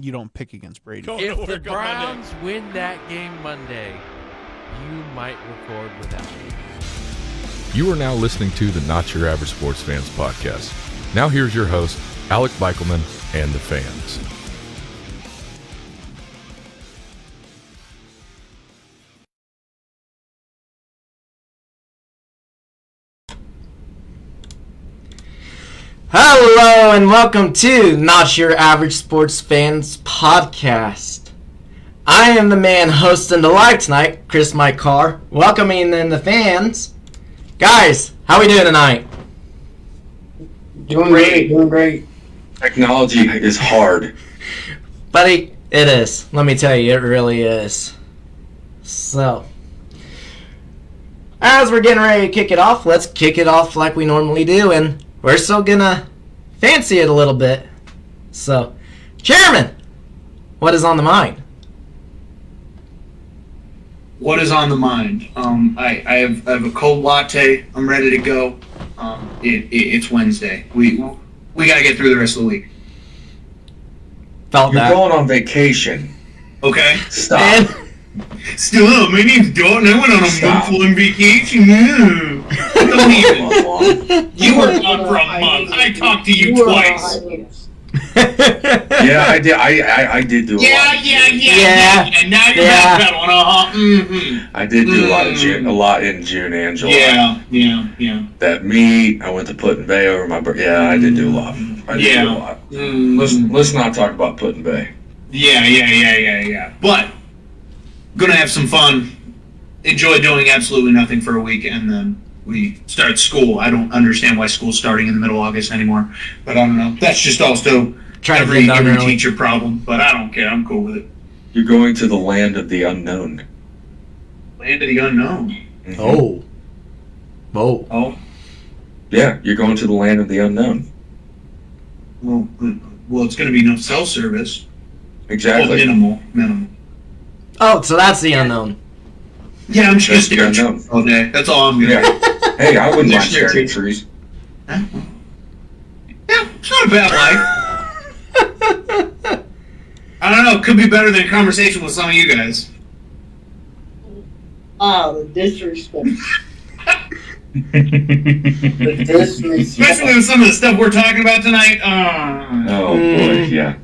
you don't pick against Brady. If the Browns win that game Monday, you might record without me. You are now listening to the Not Your Average Sports Fans podcast. Now here's your host, Alec Beichelman, and the fans. Hello and welcome to Not Your Average Sports Fans podcast. I am the man hosting the live tonight, Chris Mike Carr, welcoming in the fans. Guys, how we doing tonight? Doing great. Technology is hard. Buddy, it is. Let me tell you, it really is. So, as we're getting ready to kick it off, let's kick it off like we normally do, and we're still gonna fancy it a little bit. So, Chairman, what is on the mind? What is on the mind? I have a cold latte. I'm ready to go. It's Wednesday. We gotta get through the rest of the week. Felt You're that. going on vacation. Okay. Stop. And Still up. My name's Dalton. I went on a month-long vacation. No. Don't even. You were gone for a month. I talked to you twice. Yeah, I did. I did do a lot. Yeah. And now you're backpedaling. Mm-hmm. I did do a lot in June and July. Yeah. That meat. I went to Put-in-Bay over my birthday. Yeah, I did do a lot. Let's not talk about Put-in-Bay. Yeah. But gonna have some fun. Enjoy doing absolutely nothing for a week, and then we start school. I don't understand why school's starting in the middle of August anymore, but I don't know. That's just also every teacher problem, but I don't care. I'm cool with it. You're going to the land of the unknown. Land of the unknown. Mm-hmm. Oh. Yeah, you're going to the land of the unknown. Well, it's going to be no cell service. Exactly. Well, minimal. oh, so that's the unknown. Yeah, I'm just That's the going to unknown. stare all day. That's all I'm going to Yeah. Hey, I wouldn't mind Just stare staring at at trees. Yeah, it's not a bad life. I don't know. Could be better than a conversation with some of you guys. Oh, the disrespect. The disrespect. Especially with some of the stuff we're talking about tonight. Oh, boy, yeah.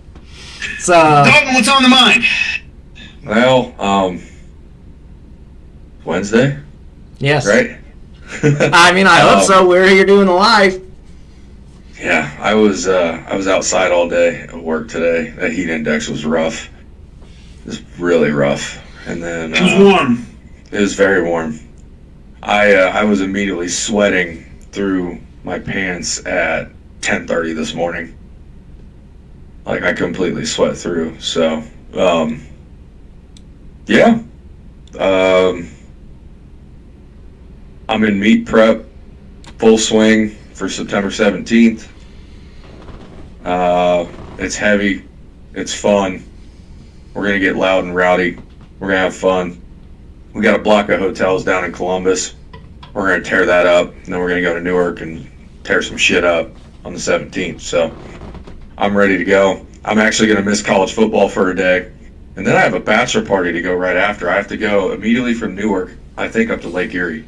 So, Dalton, what's on the mind? Well, Wednesday, yes. right? I mean, I hope so. We're here doing the live. Yeah, I was outside all day at work today. That heat index was rough. It was really rough. And then It was warm. it was very warm. I was immediately sweating through my pants at 10:30 this morning. Like, I completely sweat through. So, yeah. I'm in meat prep, full swing for September 17th. It's heavy. It's fun. We're going to get loud and rowdy. We're going to have fun. We got a block of hotels down in Columbus. We're going to tear that up, and then we're going to go to Newark and tear some shit up on the 17th. So I'm ready to go. I'm actually going to miss college football for a day. And then I have a bachelor party to go right after. I have to go immediately from Newark, I think, up to Lake Erie.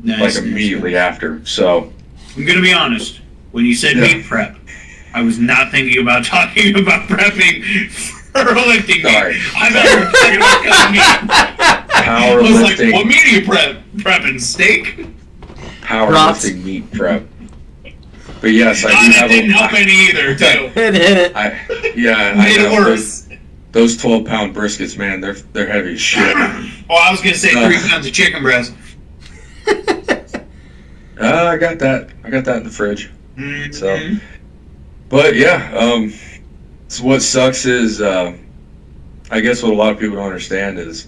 Nice. Like immediately after. So I'm going to be honest. When you said meat prep, I was not thinking about talking about prepping for lifting meat. Sorry. I thought we were talking about cutting meat. I was like, Powerlifting. what meat are you prepping? Steak? Powerlifting meat prep. But yes, I do That have didn't help any either, too. It hit it. I Made it know. worse. Those 12-pound briskets, man, they're heavy as shit. Oh, I was going to say 3 pounds of chicken breast. I got that in the fridge. Mm-hmm. So, but yeah, so what sucks is, I guess what a lot of people don't understand is,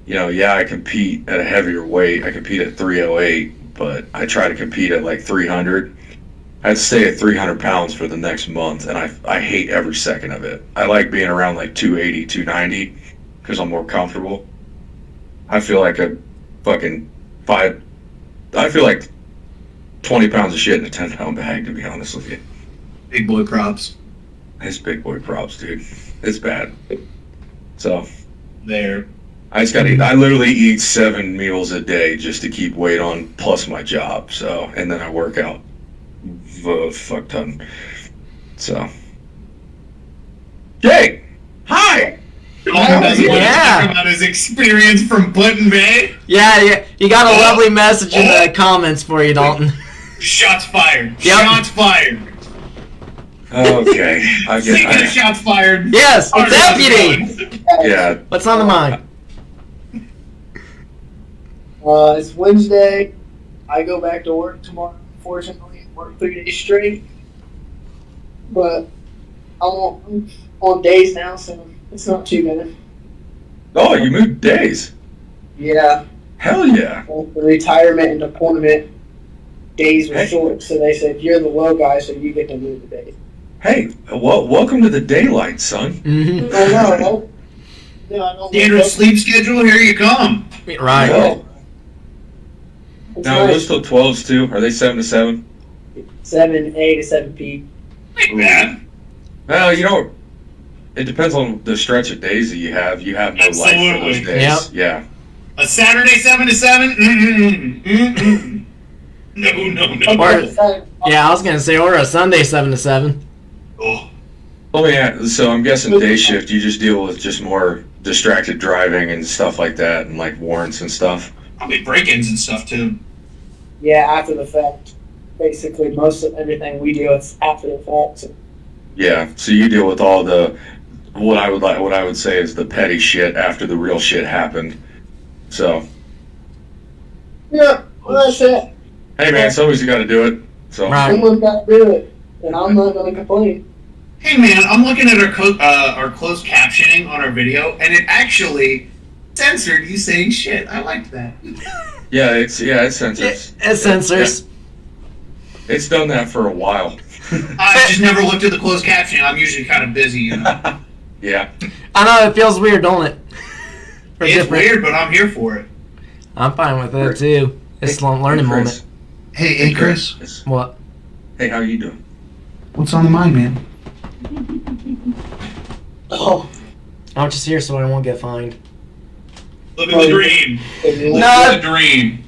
I compete at a heavier weight. I compete at 308, but I try to compete at like 300. I had to stay at 300 pounds for the next month, and I hate every second of it. I like being around like 280, 290 because I'm more comfortable. I feel like I feel like 20 pounds of shit in a 10-pound bag, to be honest with you. Big boy props. It's big boy props, dude. It's bad. So There. I just gotta eat. I literally eat 7 meals a day just to keep weight on, plus my job. So, and then I work out a fuck ton. So, Jake, hi. Dalton doesn't want to Yeah. talk about his experience from Button Bay. Yeah, you got a lovely message in the comments for you, Dalton. Shots fired. Yep. Shots fired. Okay, I Speaking of get. shots fired. Yes, our deputy. Yeah, What's on the mind? It's Wednesday. I go back to work tomorrow. Fortunately, work 3 days straight. But I'm on days now, so it's not too bad. Oh, you moved days. Yeah, Hell yeah. the retirement and deployment days were Hey. short, so they said you're the low guy, so you get to move the days. Hey, welcome to the daylight, son. Mm-hmm. I know. Yeah, I don't Standard sleep schedule, here you come. Right. No. It's Now, are those nice. still 12s too? Are they 7 to 7? 7A to 7P. Like that. Well, you know, it depends on the stretch of days that you have. You have no life for those Absolutely. days. Yep. Yeah. A Saturday 7 to 7? Mm-mm. Mm-mm. No. Or- Yeah, I was gonna say, or a Sunday 7 to 7. Oh. Let me ask, so I'm guessing day shift, you just deal with just more distracted driving and stuff like that, and like warrants and stuff. Probably break-ins and stuff, too. Yeah, after the fact. Basically, most of everything we do is after the fact. So. Yeah. So you deal with all the what I would say is the petty shit after the real shit happened. So Yeah, well, that's it. hey man, somebody's got to do it. So Right. Someone's got to do it, and I'm not going to complain. Hey, man, I'm looking at our closed captioning on our video, and it actually censored you saying shit. I liked that. yeah, it censors. It censors. It's done that for a while. I just never looked at the closed captioning. I'm usually kind of busy, you know. Yeah. I know, it feels weird, don't it? Or It's different. weird, but I'm here for it. I'm fine with it, too. It's a learning Chris. moment. Hey, Chris. What? Hey, how you doing? What's on the mind, man? Oh, I'm just here so I won't get fined. Living the dream. No. Living the dream.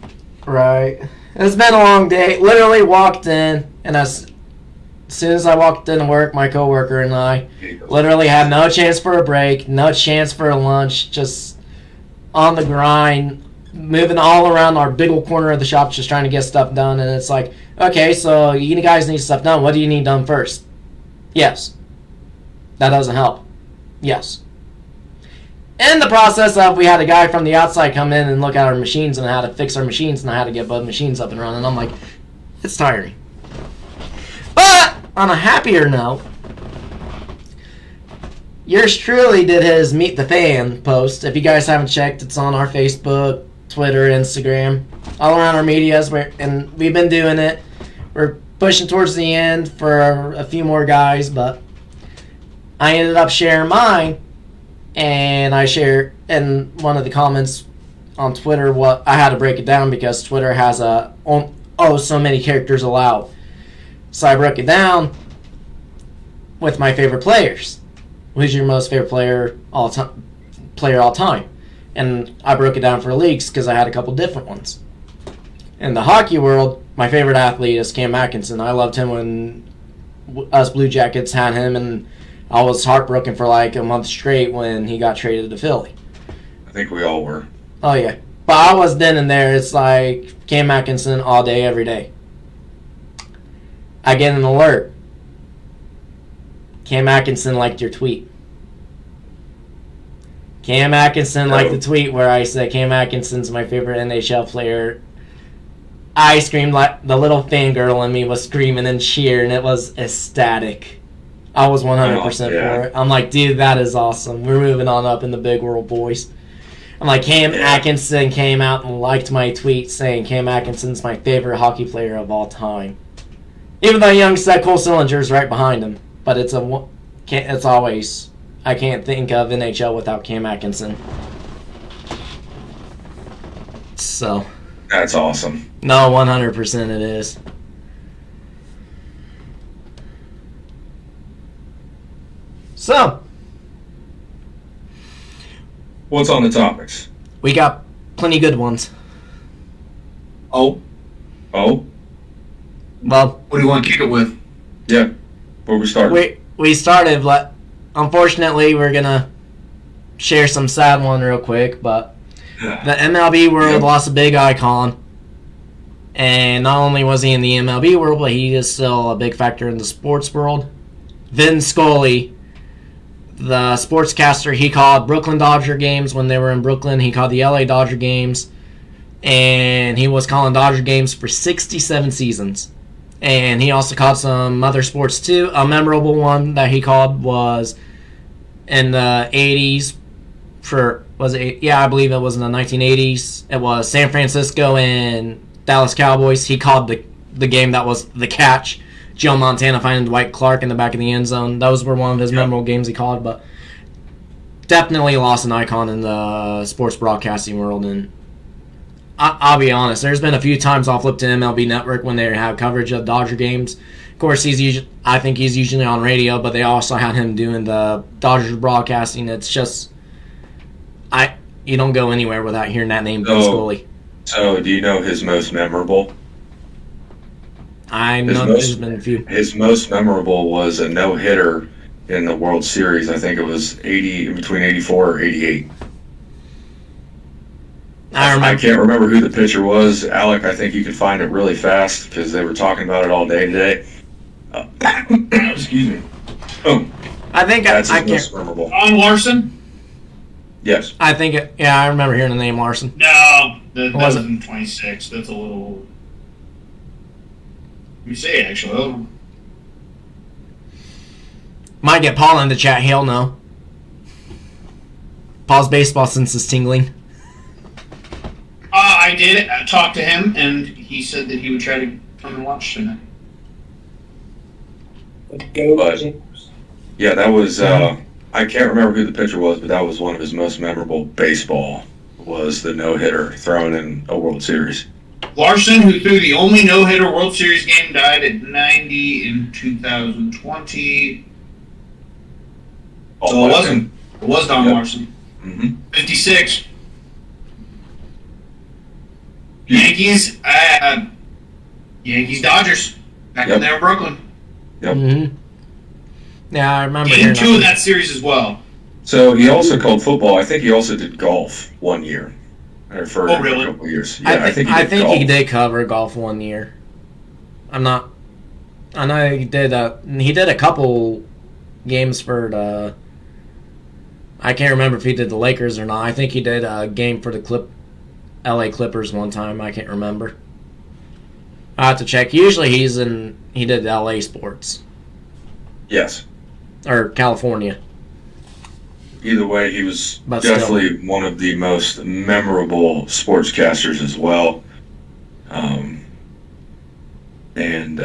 Right. It's been a long day. Literally walked in, and as soon as I walked into work, my coworker and I literally had no chance for a break, no chance for a lunch, just on the grind, moving all around our big old corner of the shop, just trying to get stuff done. And it's like, okay, so you guys need stuff done. What do you need done first? Yes. That doesn't help. Yes. In the process of, we had a guy from the outside come in and look at our machines and how to fix our machines and how to get both machines up and running. I'm like, it's tiring. But on a happier note, yours truly did his Meet the Fan post. If you guys haven't checked, it's on our Facebook, Twitter, Instagram, all around our medias. And we've been doing it. We're pushing towards the end for a few more guys, but I ended up sharing mine. And I share in one of the comments on Twitter what I had to break it down because Twitter has so many characters allowed. So I broke it down with my favorite players. Who's your most favorite player all time? And I broke it down for leagues because I had a couple different ones. In the hockey world, my favorite athlete is Cam Atkinson. I loved him when us Blue Jackets had him, and I was heartbroken for like a month straight when he got traded to Philly. I think we all were. Oh, yeah. But I was then and there. It's like Cam Atkinson all day, every day. I get an alert. Cam Atkinson liked your tweet. Cam Atkinson liked the tweet where I said Cam Atkinson's my favorite NHL player. I screamed like the little fangirl in me was screaming and cheering. It was ecstatic. I was 100% for it. I'm like, dude, that is awesome. We're moving on up in the big world, boys. I'm like, Cam Atkinson came out and liked my tweet saying Cam Atkinson's my favorite hockey player of all time. Even though young said Cole Sillinger's right behind him. But it's always, I can't think of NHL without Cam Atkinson. So. That's awesome. No, 100% it is. So, What's on the topics? we got plenty good ones. Oh, Oh, Well, what do you want to kick it with? yeah. Where we start? we started, but unfortunately, we're gonna share some sad one real quick. But the MLB world Yep. lost a big icon, and not only was he in the MLB world, but he is still a big factor in the sports world. Vin Scully, the sportscaster, he called Brooklyn Dodger games when they were in Brooklyn. He called the LA Dodger games, and he was calling Dodger games for 67 seasons. And he also called some other sports too. A memorable one that he called was in the 80s I believe it was in the 1980s. It was San Francisco and Dallas Cowboys. He called the game that was the catch. Joe Montana finding Dwight Clark in the back of the end zone. Those were one of his memorable games he called, but definitely lost an icon in the sports broadcasting world. And I'll be honest, there's been a few times I'll flip to MLB Network when they have coverage of Dodger games. Of course, I think he's usually on radio, but they also had him doing the Dodgers broadcasting. It's just, you don't go anywhere without hearing that name, Vin Scully. So, do you know his most memorable? I know there's been a few. His most memorable was a no-hitter in the World Series. I think it was between 84 or 88. I can't remember who the pitcher was. Alec, I think you could find it really fast because they were talking about it all day today. Excuse me. Oh, I think that's I his most can't. memorable. On Larson? Yes. I think it. Yeah, I remember hearing the name Larson. No, that was was it? in 26. That's a little. Let me see, actually. Oh, Might get Paul in the chat. He'll know. Paul's baseball sense is tingling. I did talk to him, and he said that he would try to come and watch tonight. Go But- James. Yeah, that was. I can't remember who the pitcher was, but that was one of his most memorable baseball. Was the no-hitter thrown in a World Series. Larson, who threw the only no-hitter World Series game, died at 90 in 2020. So it wasn't. It was Don Yep. Larson. Mm-hmm. 56. Yeah. Yankees, Dodgers. Back Yep. when they were Brooklyn. Yep. Mm-hmm. Yeah, I remember Game hearing 2 of that series as well. So he also called football. I think he also did golf one year. For really? a couple of years. Yeah, I think he did he golf. did cover golf one year. I know he did. He did a couple games for the. I can't remember if he did the Lakers or not. I think he did a game for the LA Clippers one time. I can't remember. I have to check. Usually he did LA sports Yes. or California. Either way, he was But definitely one of the most memorable sportscasters as well. And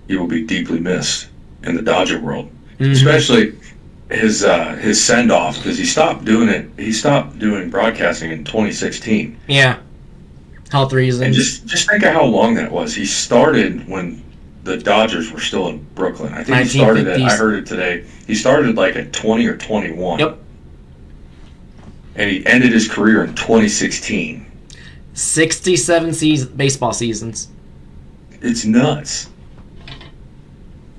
he will be deeply missed in the Dodger world, Mhm. especially his send off because he stopped doing it. He stopped doing broadcasting in 2016. Yeah, health And reasons. just think of how long that was. He started when the Dodgers were still in Brooklyn. I think he started at, 1950s. I heard it today, he started like at 20 or 21. Yep. And he ended his career in 2016. 67 baseball seasons. It's nuts.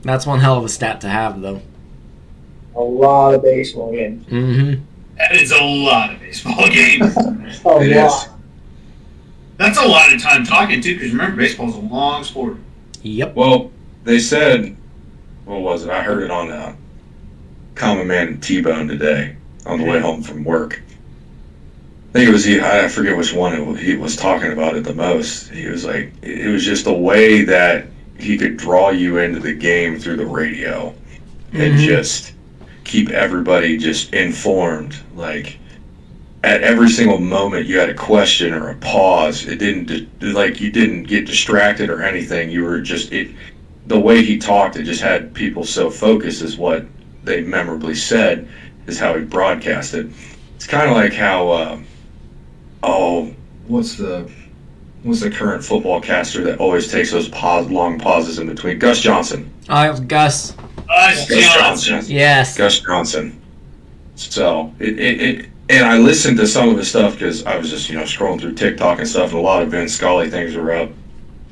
That's one hell of a stat to have, though. A lot of baseball games. Mm-hmm. That is a lot of baseball games. A It lot. is. That's a lot of time talking, too, because remember, baseball's a long sport. Yep. Well, they said, what was it? I heard it on Common Man and T-Bone today on the way home from work. I think it was I forget which one he was talking about it the most. He was like, it was just a way that he could draw you into the game through the radio and Mhm. just keep everybody just informed. Like at every single moment you had a question or a pause. It didn't you didn't get distracted or anything. You were just the way he talked, it just had people so focused is what they memorably said is how he broadcasted. It's kind of like how what's the current football caster that always takes those long pauses in between? Gus Johnson. Gus. Gus Johnson. Yes. Gus Johnson. So and I listened to some of his stuff because I was just scrolling through TikTok and stuff, and a lot of Vince Scully things were up,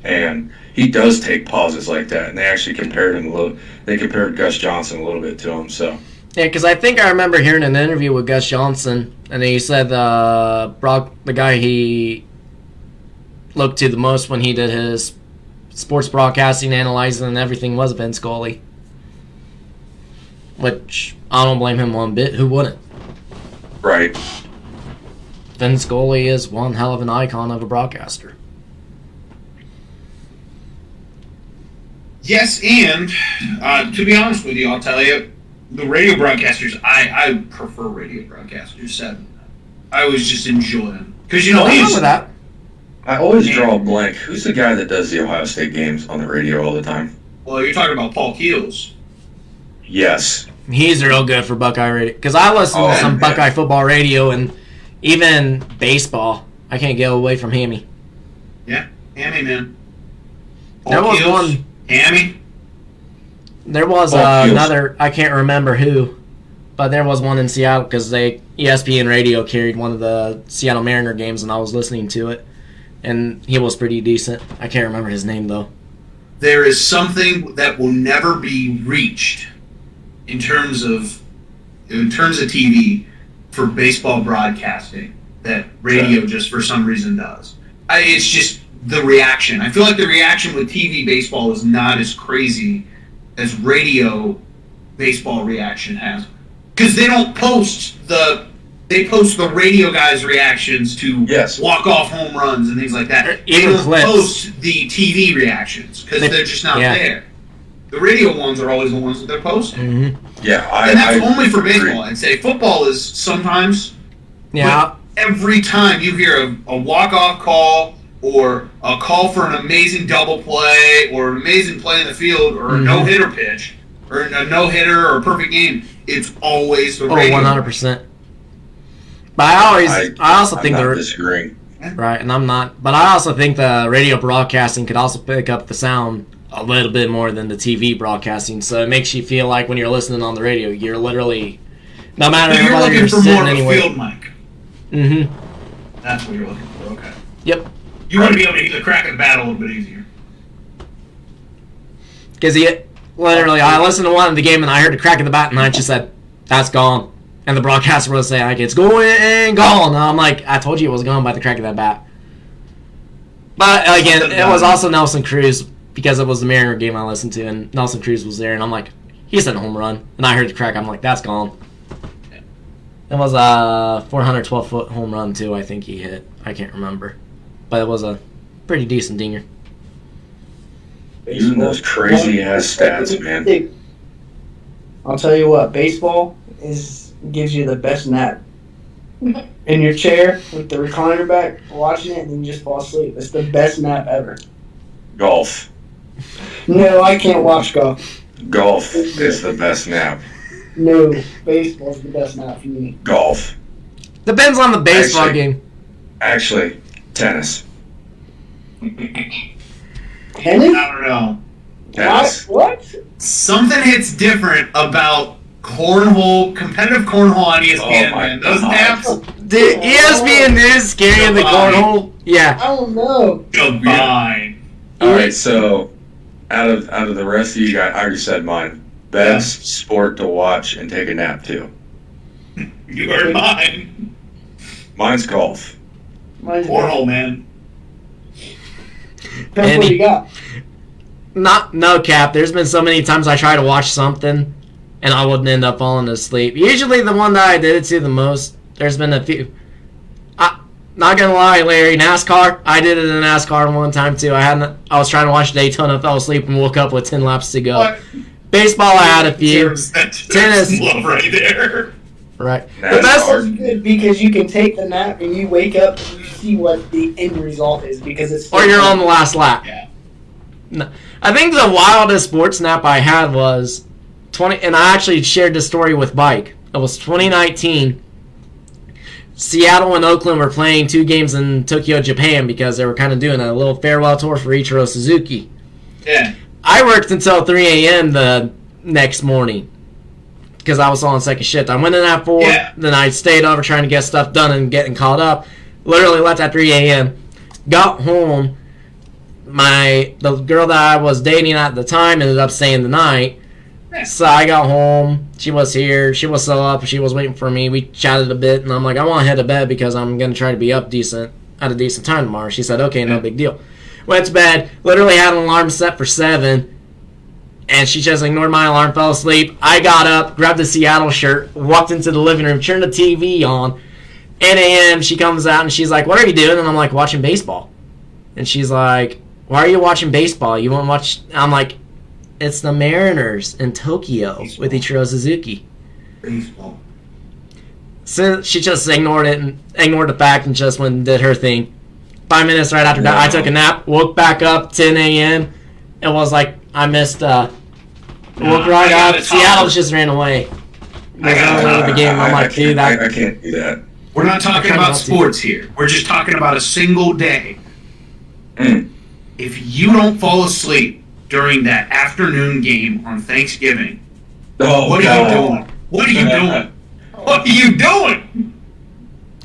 and he does take pauses like that, and they actually compared him a little. They compared Gus Johnson a little bit to him. So Yeah, because I think I remember hearing an interview with Gus Johnson, and he said the guy he looked to the most when he did his sports broadcasting, analyzing, and everything was Vince Scully. Which, I don't blame him one bit. Who wouldn't? right, Vince Scully is one hell of an icon of a broadcaster. Yes, and to be honest with you, I'll tell you, the radio broadcasters, I prefer radio broadcasters. I always just enjoy them. Because, I remember that. I always draw a blank. Who's the guy that does the Ohio State games on the radio all the time? Well, you're talking about Paul Keels. Yes. He's real good for Buckeye radio. Because I listen to some Buckeye football radio and even baseball. I can't get away from Hammy. Yeah, Hammy, man. There was one. Hammy? There was another, I can't remember who, but there was one in Seattle because ESPN Radio carried one of the Seattle Mariner games and I was listening to it, and he was pretty decent. I can't remember his name though. There is something that will never be reached in terms of TV for baseball broadcasting that radio just for some reason does. It's just the reaction. I feel like the reaction with TV baseball is not as crazy as radio baseball reaction has, because they don't post they post the radio guys' reactions to walk-off home runs and things like that. They don't post the TV reactions because they're just not there. The radio ones are always the ones that they're posting. Mm-hmm. Yeah, and that's only for baseball. I'd say football is sometimes. Yeah. Every time you hear a walk-off call or a call for an amazing double play or an amazing play in the field or a no-hitter pitch or a no-hitter or a perfect game, it's always the radio. 100%. But I also think I'm not disagreeing. Right, and I'm not. But I also think the radio broadcasting could also pick up the sound a little bit more than the TV broadcasting. So it makes you feel like when you're listening on the radio, you're literally, no matter you're whether looking you're for sitting more of a anywhere. field mic. Mm-hmm. That's what you're looking for. Okay. Yep. You want to be able to hit the crack of the bat a little bit easier. Because literally, I listened to one of the game and I heard the crack of the bat and I just said, "That's gone." And the broadcaster was saying, like, "It's going and gone." And I'm like, I told you it was gone by the crack of that bat. But again, it was also Nelson Cruz because it was the Mariner game I listened to, and Nelson Cruz was there, and I'm like, he's hit a home run. And I heard the crack, I'm like, that's gone. It was a 412-foot home run, too, I think he hit. I can't remember. But it was a pretty decent dinger. Using those crazy-ass stats, man. I'll tell you what, baseball gives you the best nap. In your chair with the recliner back, watching it, and then you just fall asleep. It's the best nap ever. Golf. No, I can't watch golf. Golf is the best nap. No, baseball's the best nap for me. Golf. Depends on the baseball game. Actually, tennis. Tennis? I don't know. Tennis. What? Something hits different about competitive cornhole on ESPN, man. Those naps. The ESPN is scary in the cornhole. Yeah. I don't know. Goodbye. All right, so out of the rest of you guys, I already said mine. Best sport to watch and take a nap to. You heard mine. Mine's golf. Cornhole, man. That's what you got. No cap. There's been so many times I try to watch something and I wouldn't end up falling asleep. Usually the one that I did it to the most, there's been a few. Not gonna lie, Larry, NASCAR, I did it in NASCAR one time too. I was trying to watch Daytona, fell asleep, and woke up with 10 laps to go. What? Baseball, I had a few. Tennis, love right there. Right. NASCAR. The best It's good because you can take the nap and you wake up and you see what the end result is because it's. or you're on the last lap. Yeah. No, I think the wildest sports nap I had was 20, and I actually shared this story with Bike. It was 2019. Seattle and Oakland were playing 2 games in Tokyo, Japan because they were kind of doing a little farewell tour for Ichiro Suzuki. Yeah. I worked until 3 a.m. the next morning because I was on second shift. I went in at 4, then I stayed over trying to get stuff done and getting caught up. Literally left at 3 a.m. Got home. The girl that I was dating at the time ended up staying the night. So I got home. She was here. She was still up. She was waiting for me. We chatted a bit, and I'm like, I want to head to bed because I'm going to try to be up at a decent time tomorrow. She said, okay, no big deal. Went to bed. Literally had an alarm set for 7, and she just ignored my alarm, fell asleep. I got up, grabbed the Seattle shirt, walked into the living room, turned the TV on. 8 a.m., she comes out, and she's like, what are you doing? And I'm like, watching baseball. And she's like, why are you watching baseball? You won't watch... I'm like, it's the Mariners in Tokyo with Ichiro Suzuki. Baseball. So she just ignored it and ignored the fact and just went and did her thing. 5 minutes right after that, I took a nap, woke back up 10 a.m. It was like I missed. Woke right up. Seattle just ran away. The game. I'm like, dude, I can't do that. We're not talking about sports here. We're just talking about a single day. If you don't fall asleep during that afternoon game on Thanksgiving, what are you doing? What are you doing? What are you doing?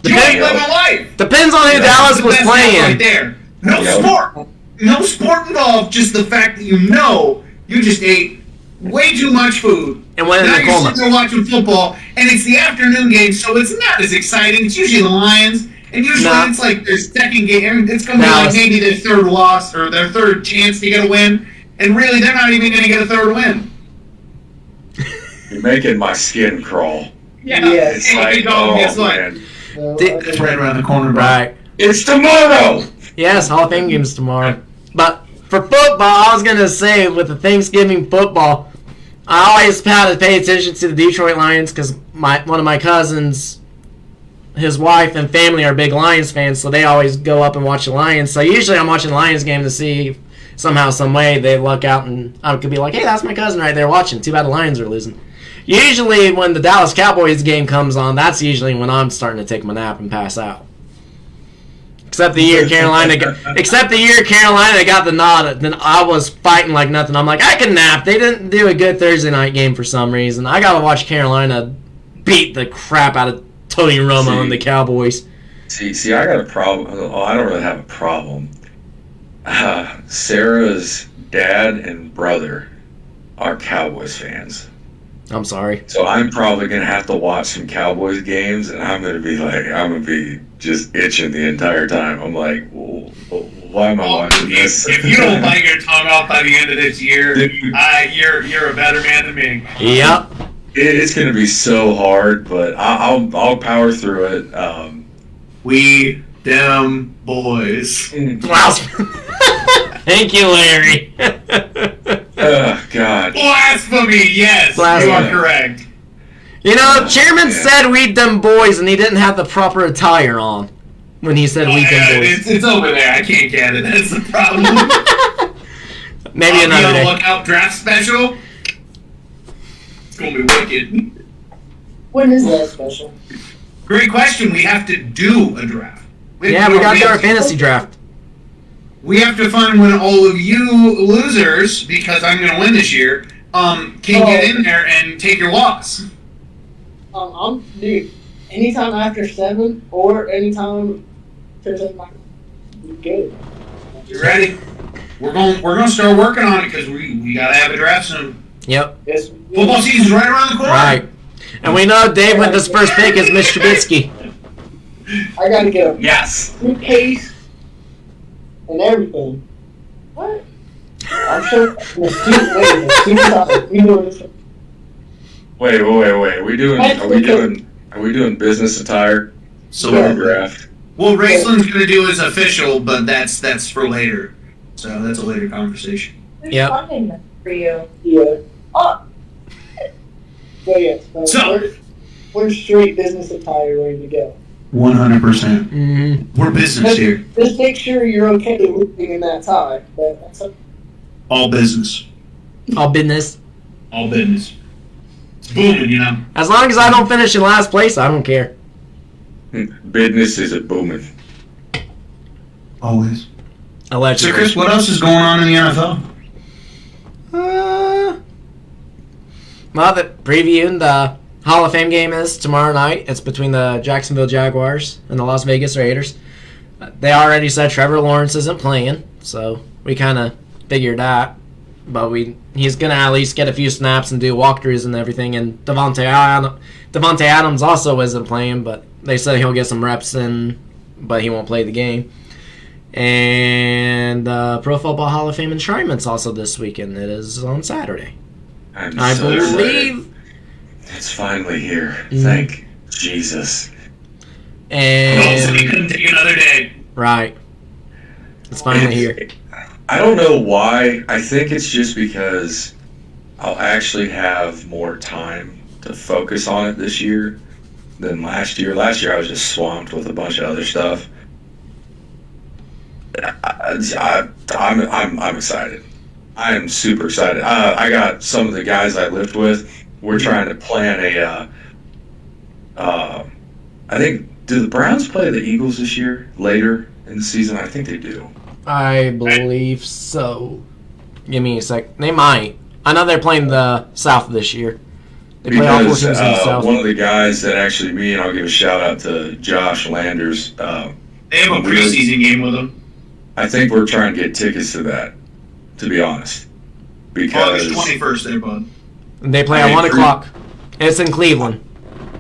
You ain't living life. Depends on who Dallas was playing. Right there. No sport. No sport involved. Just the fact that you just ate way too much food. And went now in the you're coma. sitting there watching football, and it's the afternoon game, so it's not as exciting. It's usually the Lions, and usually it's like their second game. It's going to be like maybe their third loss or their third chance to get a win, and really they're not even going to get a third win. You're making my skin crawl. Yeah, It's like, guess what? man. It's right around the corner, bro. Right. It's tomorrow! Yes, Hall of Fame game's tomorrow. But for football, I was going to say with the Thanksgiving football, I always had to pay attention to the Detroit Lions because one of my cousins, his wife and family are big Lions fans, so they always go up and watch the Lions. So usually I'm watching the Lions game to see if somehow, some way they luck out and I could be like, hey, that's my cousin right there watching. Too bad the Lions are losing. Usually when the Dallas Cowboys game comes on, that's usually when I'm starting to take my nap and pass out. Except the year Carolina got the nod, then I was fighting like nothing. I'm like, I can nap. They didn't do a good Thursday night game for some reason. I gotta watch Carolina beat the crap out of Tony Romo and the Cowboys. See, I got a problem. Oh, I don't really have a problem. Sarah's dad and brother are Cowboys fans. I'm sorry. So I'm probably going to have to watch some Cowboys games, and I'm going to be just itching the entire time. I'm like, well, why am I watching this? If you don't bite your tongue off by the end of this year, you're a better man than me. Yep. It's going to be so hard, but I'll power through it. We them boys. Wow. Thank you, Larry. Oh, God. Blasphemy, yes. Blasphemy. You are correct. You know, Chairman said we them boys, and he didn't have the proper attire on when he said we them boys. It's over there. I can't get it. That's the problem. Maybe another day. Lookout draft special. It's going to be wicked. When is that special? Great question. We have to do a draft. We got to do our fantasy draft. We have to find when all of you losers, because I'm going to win this year, can get in there and take your loss. Dude, anytime after 7 or anytime after 7, good. You ready? We're going to start working on it because we got to have a draft soon. Yes. Football season's right around the corner. Right. And we know Dave with his first pick is Mr. Trubisky. I got to get a Yes. suitcase and everything. What? I'm sure. Wait. Are we doing business attire? So Draft. what Raceland's going to do is official, but that's for later. So that's a later conversation. Yep. Funding for you. Yeah. Oh, But yes. So- we're straight business attire ready to go. 100%. Mm-hmm. We're business here. Just make sure you're okay living in that tie. But that's okay. All business. All business. All business. It's booming, you know. As long as I don't finish in last place, I don't care. Business is a booming. Always. Allegedly. So, Chris, what else is going on in the NFL? Well, the preview, the Hall of Fame game is tomorrow night. It's between the Jacksonville Jaguars and the Las Vegas Raiders. They already said Trevor Lawrence isn't playing, so we kind of figured that. But he's going to at least get a few snaps and do walkthroughs and everything. And Devontae Adams also isn't playing, but they said he'll get some reps in, but he won't play the game. And Pro Football Hall of Fame enshrinement's also this weekend. It is on Saturday. I believe it's finally here. Thank Jesus. And it couldn't take another day. Right. It's finally here. I don't know why. I think it's just because I'll actually have more time to focus on it this year than last year. Last year I was just swamped with a bunch of other stuff. I'm excited. I am super excited. I got some of the guys I lived with. We're trying to plan I think, do the Browns play the Eagles this year later in the season? I think they do. I believe so. Give me a sec. They might. I know they're playing the South this year. They play all four Because teams in the South. one of the guys that actually and I'll give a shout out to Josh Landers. They have a preseason game with them. I think we're trying to get tickets to that, to be honest. Because August 21st, there, bud. They play at 1 o'clock. It's in Cleveland.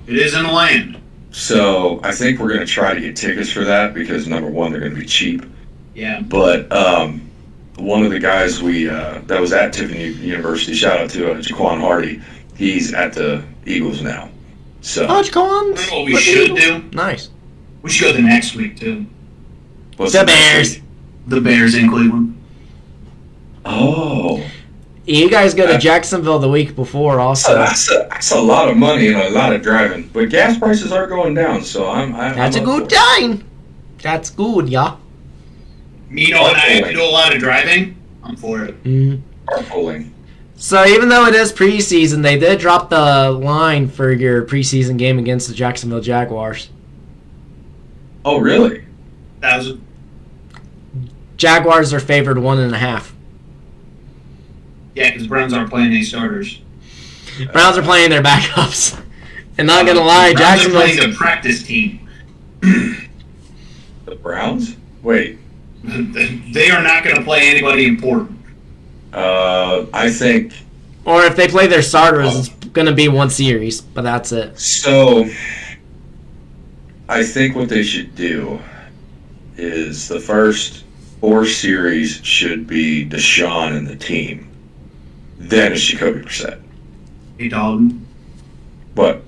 It is in the land. So I think we're going to try to get tickets for that because, number one, they're going to be cheap. Yeah. But one of the guys that was at Tiffany University, shout out to Jaquan Hardy, he's at the Eagles now. So Jaquan. That's what we should do. Nice. We should go the next week, too. what's The next Bears. week? The Bears in Cleveland. Oh. You guys go to Jacksonville the week before also. That's a lot of money and a lot of driving. But gas prices are going down, so That's a I'm good up for it. time. That's good, yeah. Mino and I have to do a lot of driving. I'm for it. Carpooling. So even though it is preseason, they did drop the line for your preseason game against the Jacksonville Jaguars. Oh, really? 1,000. Jaguars are favored 1.5. Yeah, because Browns aren't playing any starters. Browns are playing their backups. And not gonna lie, Browns are playing Jacksonville. the practice team. The Browns? Wait. They are not going to play anybody important. I think Or if they play their starters, it's gonna be one series, but that's it. so. I think what they should do is the first 4 series should be Deshaun and the team. Then it's Jacoby Brissett. Hey, Dalton, But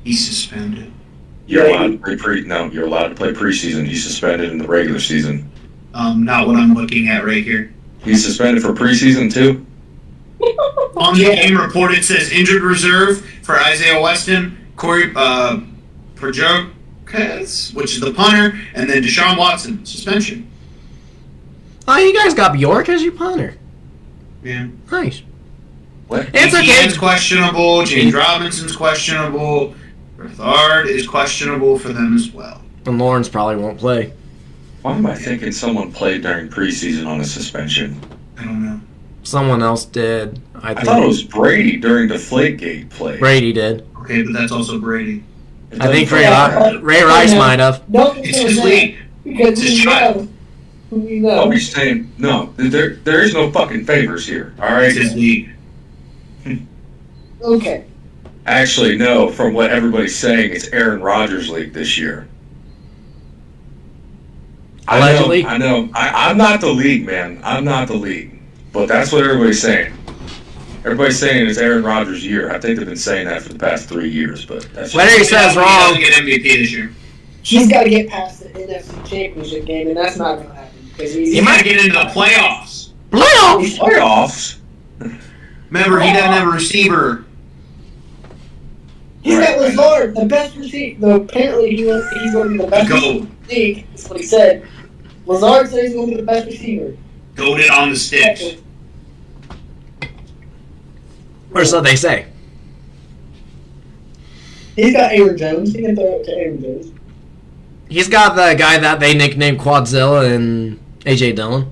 he's suspended. you're allowed to play you're allowed to play preseason. He's suspended in the regular season. Not what I'm looking at right here. He's suspended for preseason too. On the game report, it says injured reserve for Isaiah Weston, Corey Perjocas, which is the punter, and then Deshaun Watson, suspension. Oh, you guys got Bjork as your punter. Yeah. Nice. What? It's okay. ETN's questionable, James Robinson's questionable, Berthard is questionable for them as well. And Lawrence probably won't play. Why am I thinking someone played during preseason on a suspension? I don't know. Someone else did. I I think thought it was Brady during Deflategate play. Brady did. Okay, but that's also Brady. It I think doesn't Ray Rice might have. Don't It's his league. because It's his you child. know who you know. I'll be saying no. There is no fucking favors here. All right. It's his league. Okay. Actually, no. From what everybody's saying, it's Aaron Rodgers' league this year. Allegedly. I know. I'm not the league, man. I'm not the league. But that's what everybody's saying. Everybody's saying it's Aaron Rodgers' year. I think they've been saying that for the past 3 years. But that's Larry just, says He wrong. doesn't get MVP this year. He's got to get past the NFC Championship game, and that's not going to happen. Because He might get into the playoffs. Playoffs. playoffs. Remember, he doesn't have a receiver. He's got Right. Lazard, the best receiver. Though apparently he's going to be the best receiver Go. in the league. That's what he said. Lazard said he's going to be the best receiver. Goaded on the sticks. Or so they say. He's got Aaron Jones. He can throw it to Aaron Jones. He's got the guy that they nicknamed Quadzilla and AJ Dillon.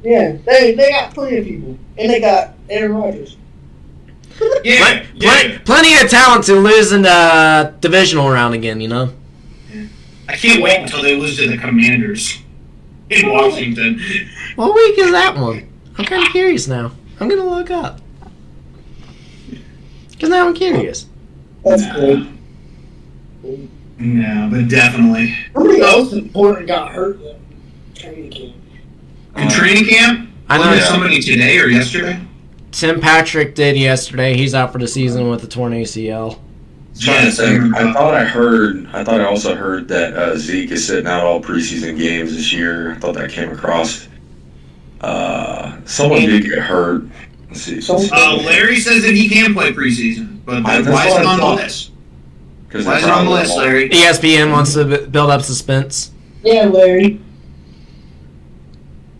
Yeah, they got plenty of people, and they got Aaron Rodgers. Yeah, Plenty of talent to lose in the divisional round again, you know? I can't wait until they lose to the Commanders in Washington. What week is that one? I'm kind of curious now. I'm going to look up. Because now I'm curious. That's great. Yeah, but definitely. Somebody else important got hurt though. Training camp. In training camp? I know. Wasn't it somebody today or yesterday? Tim Patrick did yesterday. He's out for the season with a torn ACL. Trying to think. I thought I also heard that Zeke is sitting out all preseason games this year. I thought that came across. Someone did get hurt. Let's see. Larry says that he can play preseason, but why is it on the list? Why is it on the list, Larry? ESPN wants to build up suspense. Yeah, Larry.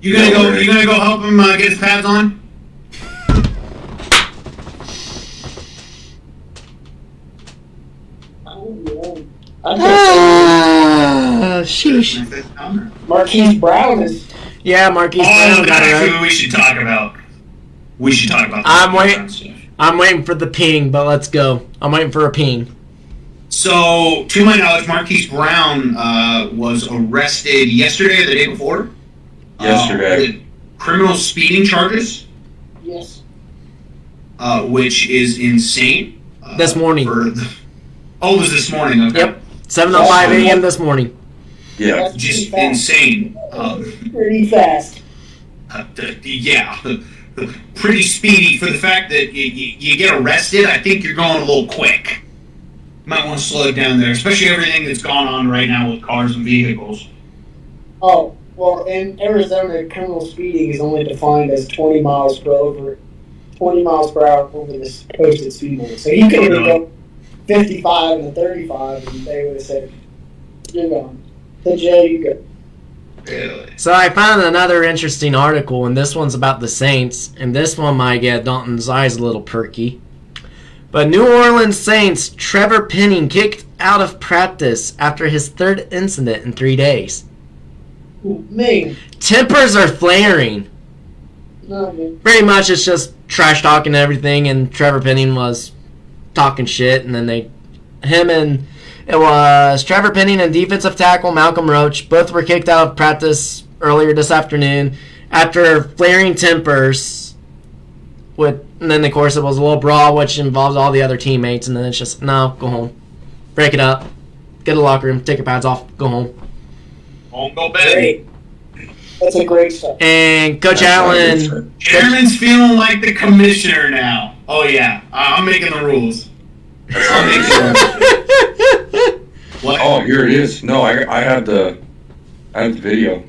You gonna go help him get his pads on? Sheesh. Marquise Brown is. Yeah, Marquise Brown got it right. We should talk about. I'm waiting for the ping, but let's go. I'm waiting for a ping. So, to my knowledge, Marquise Brown was arrested yesterday or the day before. Yesterday. With criminal speeding charges. Yes. Which is insane. This morning. It was this morning. Okay. Yep. 7:05 a.m. this morning. Yeah. That's Just pretty fast. insane. Pretty fast. Yeah. Pretty speedy for the fact that you get arrested. I think you're going a little quick. Might want to slow it down there, especially everything that's gone on right now with cars and vehicles. Oh, well, in Arizona, criminal speeding is only defined as 20 miles per hour over the posted speed limit. So you could either go 55 and 35, and they would have said, you're gone. To jail you go. Really? So I found another interesting article, and this one's about the Saints, and this one might get Dalton's eyes a little perky. But New Orleans Saints Trevor Penning kicked out of practice after his third incident in 3 days. Ooh, man. Tempers are flaring. No, man. Pretty much it's just trash talking and everything, and Trevor Penning was talking shit, and then it was Trevor Penning and defensive tackle Malcolm Roach. Both were kicked out of practice earlier this afternoon after flaring tempers. And then, of course, it was a little brawl, which involves all the other teammates, and then it's just, no, go home. Break it up. Get to the locker room. Take your pads off. Go home. Home, go bed. Great. That's a great stuff. And Coach Allen... Chairman's feeling like the commissioner now. Oh, yeah. I'm making the rules. I'll make sure. What? Oh, here it is. No, I have the video.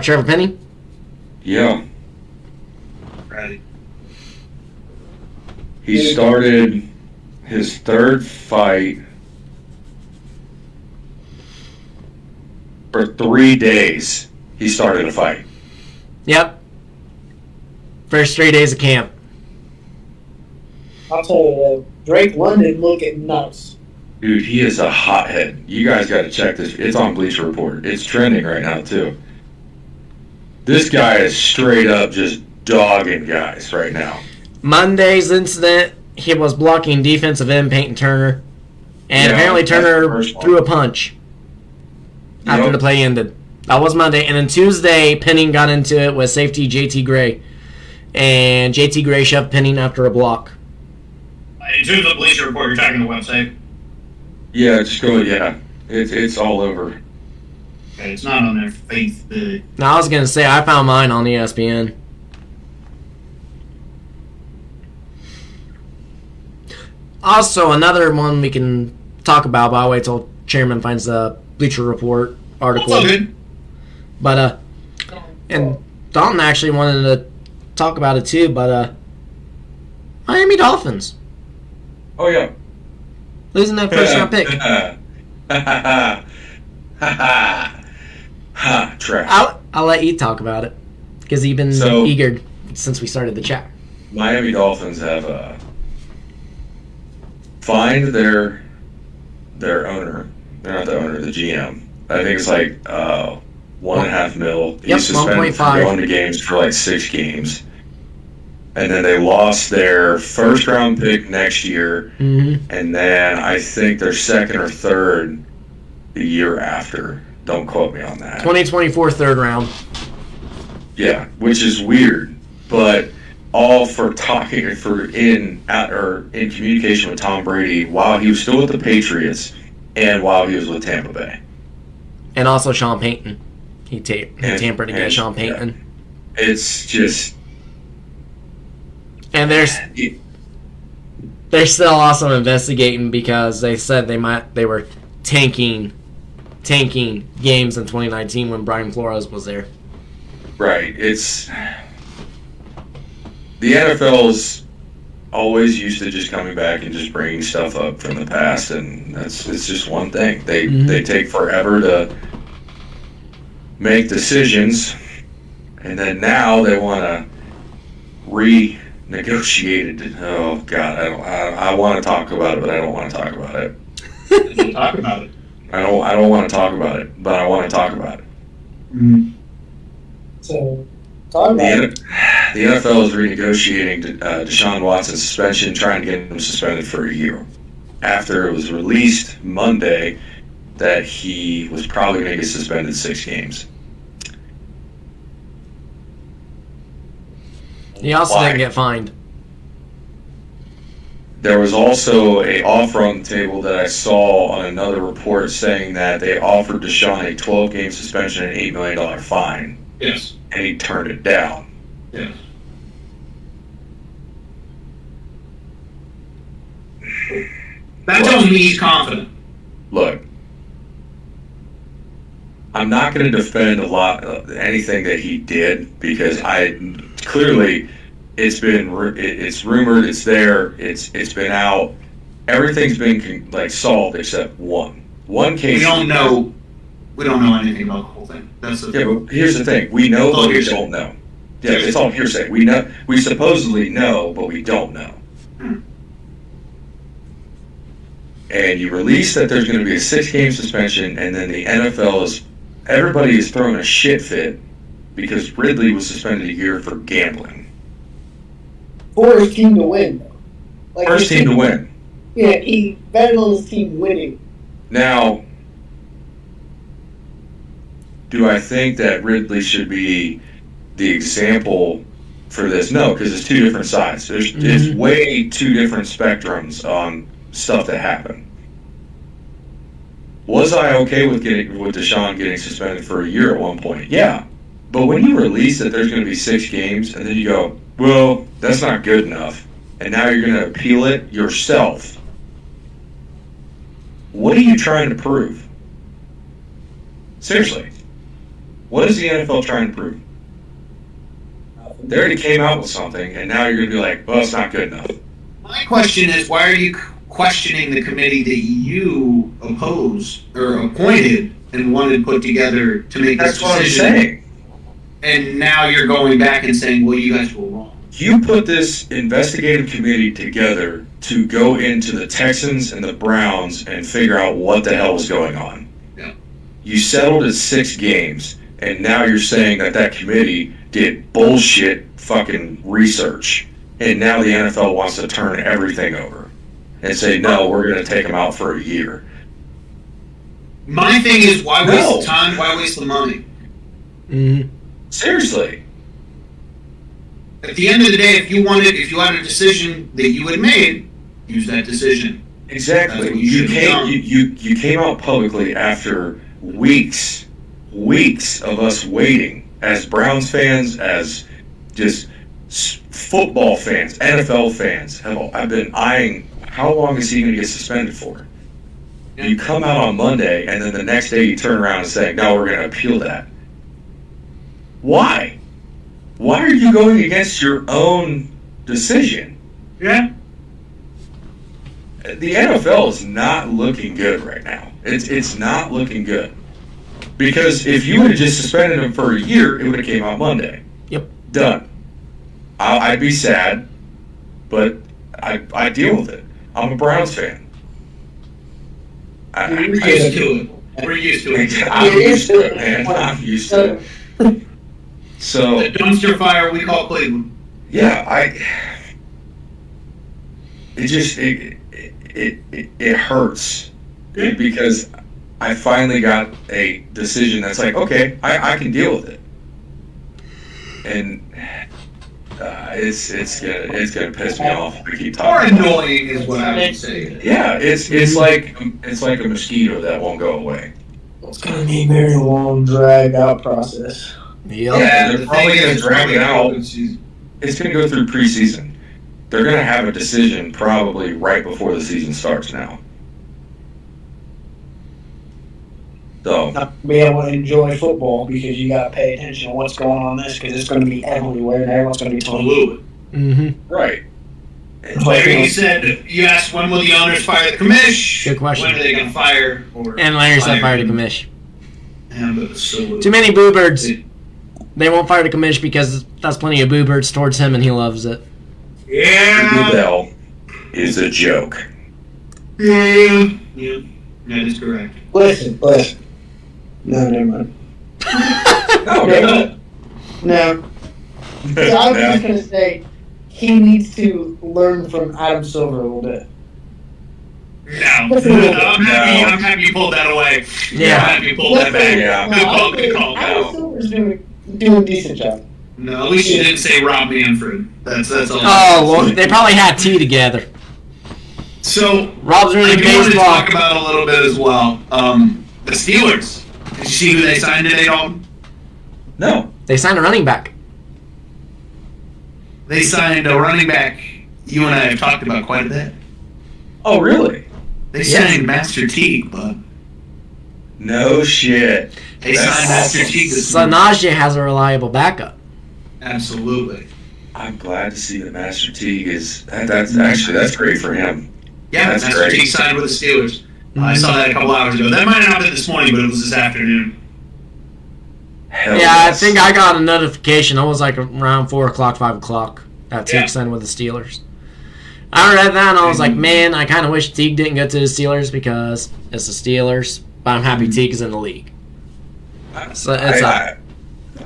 Trevor Penning? Yeah. Right. He started his third fight for 3 days. He started a fight. Yep. First 3 days of camp. I'll tell you, Drake London looking nuts. Dude, he is a hothead. You guys got to check this. It's on Bleacher Report. It's trending right now, too. This guy is straight up just dogging guys right now. Monday's incident, he was blocking defensive end Peyton Turner. And apparently Turner threw a punch after the play ended. That was Monday. And then Tuesday, Penning got into it with safety JT Gray. And JT Gray shoved Penning after a block. In terms of the Bleacher Report, you're talking the website? Yeah, just go, yeah. It's all over. Okay, it's not on their Facebook. Now, I was going to say, I found mine on ESPN. Also, another one we can talk about, but I'll wait till Chairman finds the Bleacher Report article. That's all good. But, and Dalton actually wanted to talk about it too, but, Miami Dolphins. Oh, yeah. Losing that first round pick. Trash. I'll let you talk about it, because you've been eager since we started the chat. Miami Dolphins have fined their owner. They're not the owner, the GM. I think it's like $1.5 million. He's suspended from 1.5. going to games for like 6 games. and then they lost their first round pick next year, and then I think their second or third the year after. Don't quote me on that. 2024 third round. Yeah, which is weird, but all for talking in communication with Tom Brady while he was still with the Patriots and while he was with Tampa Bay. And also Sean Payton. He tampered against Sean Payton. Yeah. It's just... And they're still also investigating because they said they were tanking games in 2019 when Brian Flores was there. Right. It's... The NFL's always used to just coming back and just bringing stuff up from the past, and it's just one thing. They take forever to make decisions, and then now they want to renegotiate it. Oh God, I want to talk about it, but I don't want to talk about it. Talk about it. I don't want to talk about it, but I want to talk about it. So, talk about it. The NFL is renegotiating Deshaun Watson's suspension, trying to get him suspended for a year. After it was released Monday that he was probably going to get suspended 6 games. He also didn't get fined. There was also an offer on the table that I saw on another report saying that they offered Deshaun a 12-game suspension and $8 million fine. Yes. And he turned it down. Yes. That tells me he's confident. Look, I'm not going to defend anything that he did because clearly it's rumored, it's there, it's been out, everything's been solved except one case. We don't know anything about the whole thing. That's the thing. But here's the thing: we know, but we don't know. Yeah, it's all hearsay. We supposedly know, but we don't know. And you release that there's going to be a 6-game suspension, and then the everybody is throwing a shit fit because Ridley was suspended a year for gambling. For his team to win, though. First team to win. Yeah, he betted on his team winning. Now, do I think that Ridley should be the example for this? No, because it's two different sides. It's way two different spectrums on stuff that happened. Was I okay with Deshaun getting suspended for a year at one point? Yeah. But when you release that there's going to be 6 games, and then you go, well, that's not good enough, and now you're going to appeal it yourself. What are you trying to prove? Seriously. What is the NFL trying to prove? They already came out with something, and now you're going to be like, well, it's not good enough. My question is, why are you questioning the committee that you opposed or appointed and wanted put together to make this decision? That's what I'm saying. And now you're going back and saying, well, you guys were wrong. You put this investigative committee together to go into the Texans and the Browns and figure out what the hell was going on. Yeah. You settled at 6 games, and now you're saying that committee did bullshit fucking research, and now the NFL wants to turn everything over and say, no, we're going to take them out for a year. My thing is, why waste the time? Why waste the money? Seriously. At the end of the day, if you had a decision that you had made, use that decision. Exactly. You came out publicly after weeks of us waiting as Browns fans, as just football fans, NFL fans. I've been eyeing how long is he going to get suspended for? Yeah. You come out on Monday, and then the next day you turn around and say, no, we're going to appeal that. Why? Why are you going against your own decision? Yeah. The NFL is not looking good right now. It's not looking good. Because if you would have just suspended him for a year, it would have came out Monday. Yep. Done. I'd be sad, but I deal with it. I'm a Browns fan. We're used to it. We're used to it. I'm used to it, man. I'm used to it. So the dumpster fire we call Cleveland. it hurts because I finally got a decision that's like, okay, I can deal with it, and it's gonna piss me off if we keep talking. More annoying is what I would say. Yeah, it's like a mosquito that won't go away. It's going to be a very long, drag-out process. Yep. Yeah, they're probably going to drag it out. It's going to go through preseason. They're going to have a decision probably right before the season starts now. So, Not be able to enjoy football because you got to pay attention to what's going on this because it's going to be everywhere and everyone's going to be told. Absolutely. Mm-hmm. right. Larry, you asked when will the owners fire the commish? Good question. When are they going to fire? Or And Larry said fire the him? commish. Absolutely. Too many boo birds. They won't fire the commish because that's plenty of boo birds towards him and he loves it. The Yeah. bell is a joke. Yeah. That is correct. Listen. No, never mind. No. No. Yeah, I was just going to say, he needs to learn from Adam Silver a little bit. I'm happy you pulled that away. Yeah. I'm happy you pulled that back. Yeah. Good call. Adam Silver's doing a decent job. No, at least you didn't say Rob Manfred. That's all. Oh, well, they probably had tea together. So, Rob's I really do want to baseball. talk about a little bit as well. The Steelers. Did you see who they signed today, Dalton? No. They signed a running back. They signed a running back you and I have talked about quite a bit. Oh, really? They Yes. signed Master Teague, but No shit. they That's signed Master awesome. Teague this So morning. Najee has a reliable backup. Absolutely. I'm glad to see that Master Teague is. That's great for him. Yeah, That's Master great. Teague signed with the Steelers. I saw that a couple hours ago. That might not have been this morning, but it was this afternoon. Hell Yeah, yes. I think I got a notification. It was like around 4 o'clock, 5 o'clock. That Teague Yeah. signed with the Steelers. I read that and I was like, man, I kind of wish Teague didn't go to the Steelers because it's the Steelers. But I'm happy Teague is in the league. So it's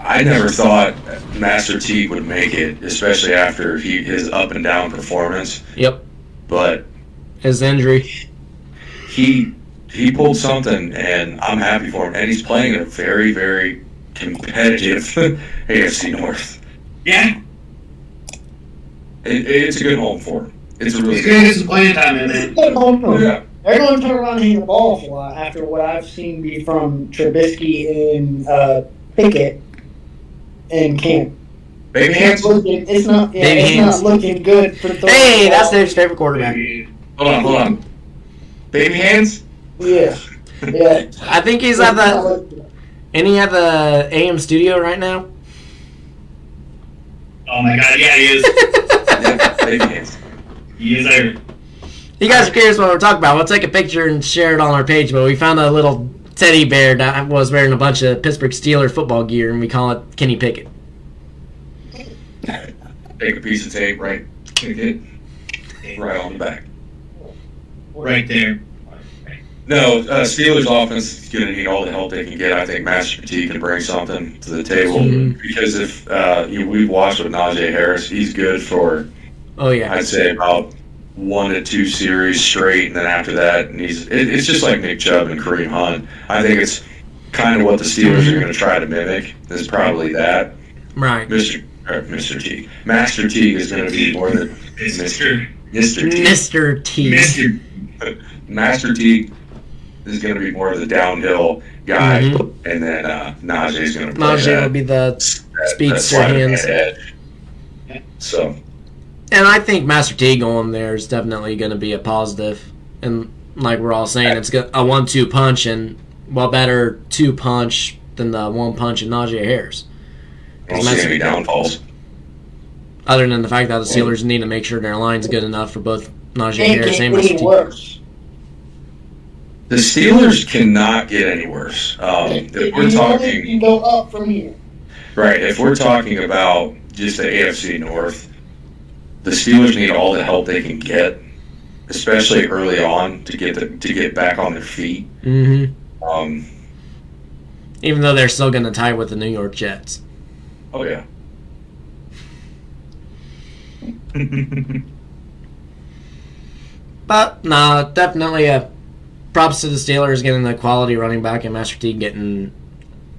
I never thought Master Teague would make it, especially after his up and down performance. Yep, But his injury. he pulled something, and I'm happy for him. And he's playing in a very, very competitive AFC North. Yeah, It's a good home for him. It's a really he's going to get some playing time in there. Good home run. Yeah. They're going to turn around and hang the ball a lot after what I've seen be from Trubisky and Pickett and Camp. Baby hands. It's not. Yeah, Baby it's hands. not looking good for. throwing Hey, the that's ball. Dave's favorite quarterback. Hold on. Baby hands. Yeah. Yeah. I think he's at the. And he at the AM studio right now. Oh my god, yeah, he is. Yeah, baby hands. He is there. You guys are curious what we're talking about. We'll take a picture and share it on our page. But we found a little teddy bear that was wearing a bunch of Pittsburgh Steelers football gear, and we call it Kenny Pickett. Take a piece of tape, right? Kick it right on the back. Right there. No, Steelers offense is going to need all the help they can get. I think Master T can bring something to the table because if we've watched with Najee Harris, he's good for Oh yeah. I'd say about 1 to 2 series straight, and then after that, and it's just like Nick Chubb and Kareem Hunt. I think it's kind of what the Steelers are going to try to mimic. Is probably that. Right. Mr. T. Master T is going to be more than Mr. T. Mr. T. Master T is going to be more of the downhill guy, and then Najee's going to play Najee will be the speedster hands. So, and I think Master T going there is definitely going to be a positive. And like we're all saying, it's a 1-2 punch, and what better 2 punch than the 1 punch in Najee Harris? I don't see any downfalls. Other than the fact that the Steelers need to make sure their line's good enough for both Najee Can't Harris get and any Master T. worse. The Steelers cannot get any worse. If we're talking, You go up from here. right, if we're talking about just the AFC North, the Steelers need all the help they can get, especially early on to get back on their feet. Mm-hmm. Even though they're still going to tie with the New York Jets. Oh yeah. But, nah, definitely props to the Steelers getting the quality running back and Master T getting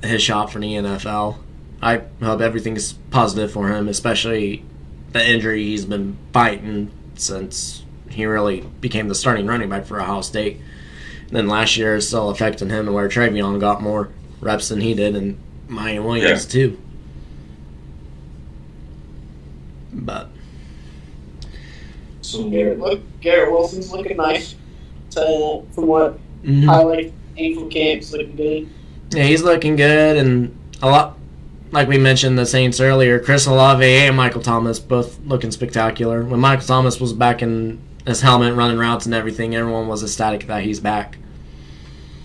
his shot for the NFL. I hope everything's positive for him, especially the injury he's been fighting since he really became the starting running back for Ohio State. And then last year it's still affecting him, and where Travion got more reps than he did, and Maya Williams too. But So Garrett Wilson's looking nice. So from what highlight from camp's looking good. yeah, he's looking good, and a lot. Like we mentioned the Saints earlier, Chris Olave and Michael Thomas both looking spectacular. When Michael Thomas was back in his helmet, running routes and everything, everyone was ecstatic that he's back.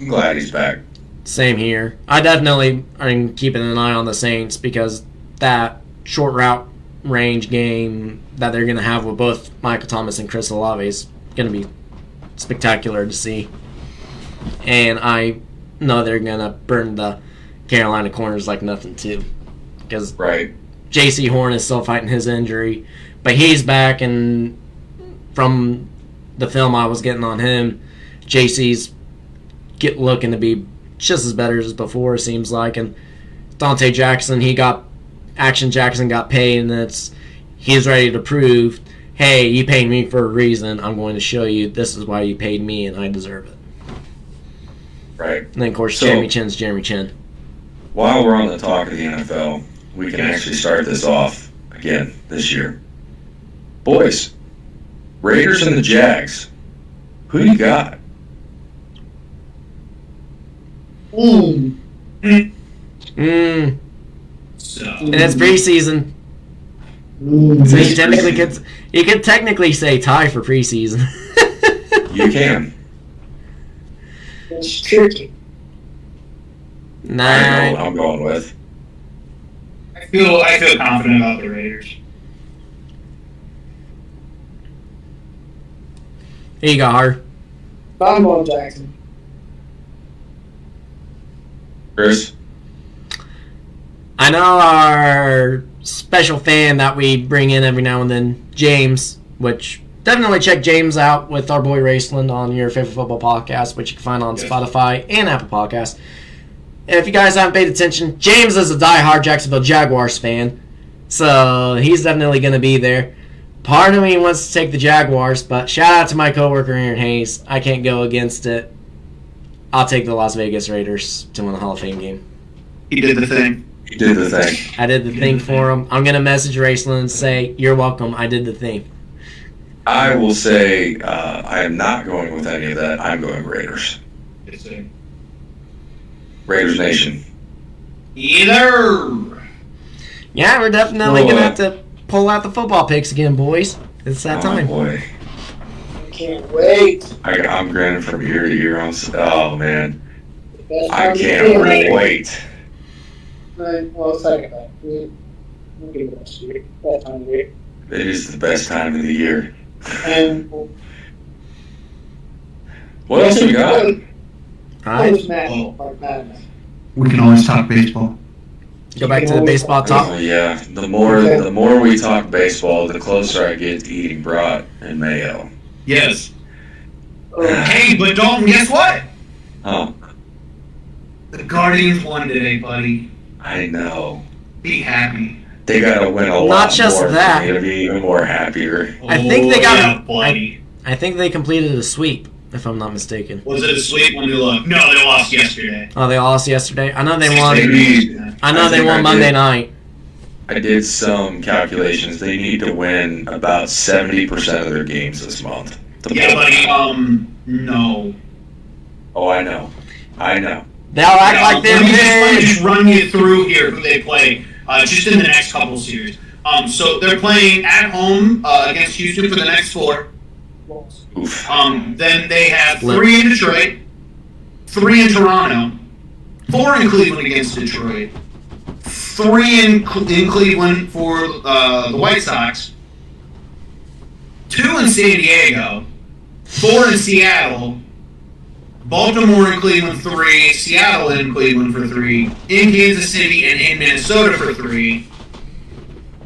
I'm glad he's back. Same here. I definitely am keeping an eye on the Saints because that short route range game that they're going to have with both Michael Thomas and Chris Olave is going to be spectacular to see. And I know they're going to burn the Carolina corners like nothing too. Because Right. J.C. Horn is still fighting his injury, but he's back, and from the film I was getting on him, J.C.'s looking to be just as better as before, it seems like. And Dante Jackson, Action Jackson got paid, and he's ready to prove, hey, you paid me for a reason. I'm going to show you this is why you paid me, and I deserve it. Right. And then, of course, So- Jeremy Chin's Jeremy Chin. While we're on the talk of the NFL, we can actually start this off again this year. Boys, Raiders and the Jags. Who you got? Mm. So And it's preseason. So you could technically say tie for preseason. You can. It's tricky. I know Nah. what I'm going with. I feel confident about the Raiders. Here you go, Har. I'm going Jackson. Chris? I know our special fan that we bring in every now and then, James, which definitely check James out with our boy Raceland on your favorite football podcast, which you can find on Spotify and Apple Podcasts. And if you guys haven't paid attention, James is a diehard Jacksonville Jaguars fan, so he's definitely going to be there. Part of me wants to take the Jaguars, but shout out to my coworker Aaron Hayes. I can't go against it. I'll take the Las Vegas Raiders to win the Hall of Fame game. He did the thing. You did the thing. I did the thing for him. I'm going to message Raceland and say, you're welcome, I did the thing. I will say I am not going with any of that. I'm going Raiders. Raiders Nation. Either. Yeah, we're definitely Well, going to have to pull out the football picks again, boys. It's that time. Oh, boy. I can't wait. I'm grinning from ear to ear. Oh, man. Best I time of the can't year. wait. Right, well, second that. We'll give it last year. That time of year. It is the best time of the year. And What else we got? All right, March Madness. We can always talk baseball. go back to the baseball talk. Oh, yeah. The more we talk baseball, the closer I get to eating brat and mayo. Yes. Hey, but Dalton, guess what? Oh, The Guardians won today, buddy. I know. Be happy. They gotta win a lot Not just more that. for me to be even more happier. I think they got- yeah, buddy. I think they completed a sweep, if I'm not mistaken. Was it a sweep when we lost? No, they lost yesterday. Oh, they lost yesterday? I know they won. Maybe. I know I they think won I Monday did. night. I did some calculations. They need to win about 70% of their games this month. to Yeah, pull it out. buddy. No. Oh, I know. They'll act Yeah, like they're let me big. just run you through here who they play just in the next couple series. So they're playing at home against Houston for the next 4. Oof. Then they have 3 in Detroit, 3 in Toronto, 4 in Cleveland against Detroit, 3 in Cleveland for the White Sox, 2 in San Diego, 4 in Seattle, Baltimore and Cleveland 3, Seattle and Cleveland for 3, in Kansas City and in Minnesota for 3,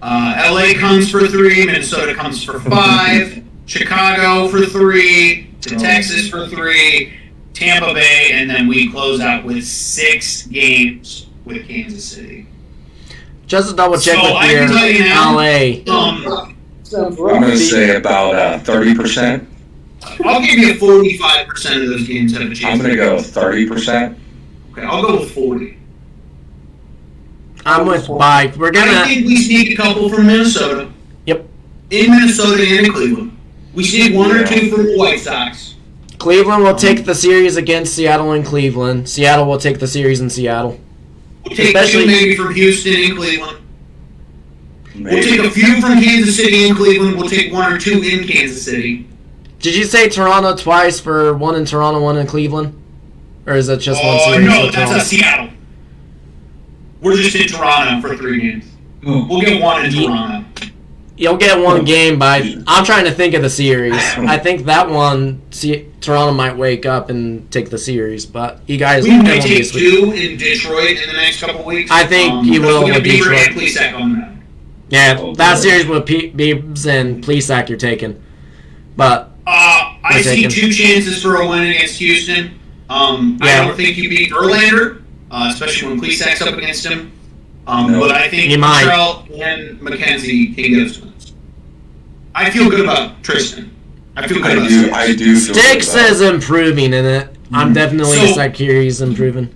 LA comes for 3. Minnesota comes for 5. Chicago for 3. To Texas for 3. Tampa Bay, and then we close out with 6 games with Kansas City. Just to double check So with I can tell you your now, LA. Sounds I'm rough. going to say about 30%. I'll give you 45% of those games have a chance. I'm going to go 30%. Okay, I'll go with 40. I'm with Mike. We're I gonna. think we sneak a couple from Minnesota. Yep. In Minnesota and in Cleveland. We sneak 1 or 2 from the White Sox. Cleveland will take the series against Seattle in Cleveland. Seattle will take the series in Seattle. We'll take Especially- 2 maybe from Houston and Cleveland. We'll Maybe. take a few from Kansas City and Cleveland. We'll take 1 or 2 in Kansas City. Did you say Toronto twice for 1 in Toronto, 1 in Cleveland? Or is it just one series? No, with that's Toronto? Seattle. We're just in Toronto for 3 games. We'll get 1 in Toronto. You'll get 1 game by. I'm trying to think of the series. I think that one, Toronto might wake up and take the series, but you guys. We it might won't be take as weak. 2 in Detroit in the next couple weeks. I think you will We're with going to Detroit. and Plesac on that. Yeah, Oh, that boy. series with Beebs and Plesac you're taking, but I We're see taking- 2 chances for a win against Houston. I Yeah. don't think you beat Verlander, especially when Plesac's up against him. No. But I think You might. Terrell and McKenzie can get us wins. I feel good about Tristan. I feel good about Sticks. I do feel Sticks good about is improving in it. I'm definitely So- secure he's improving.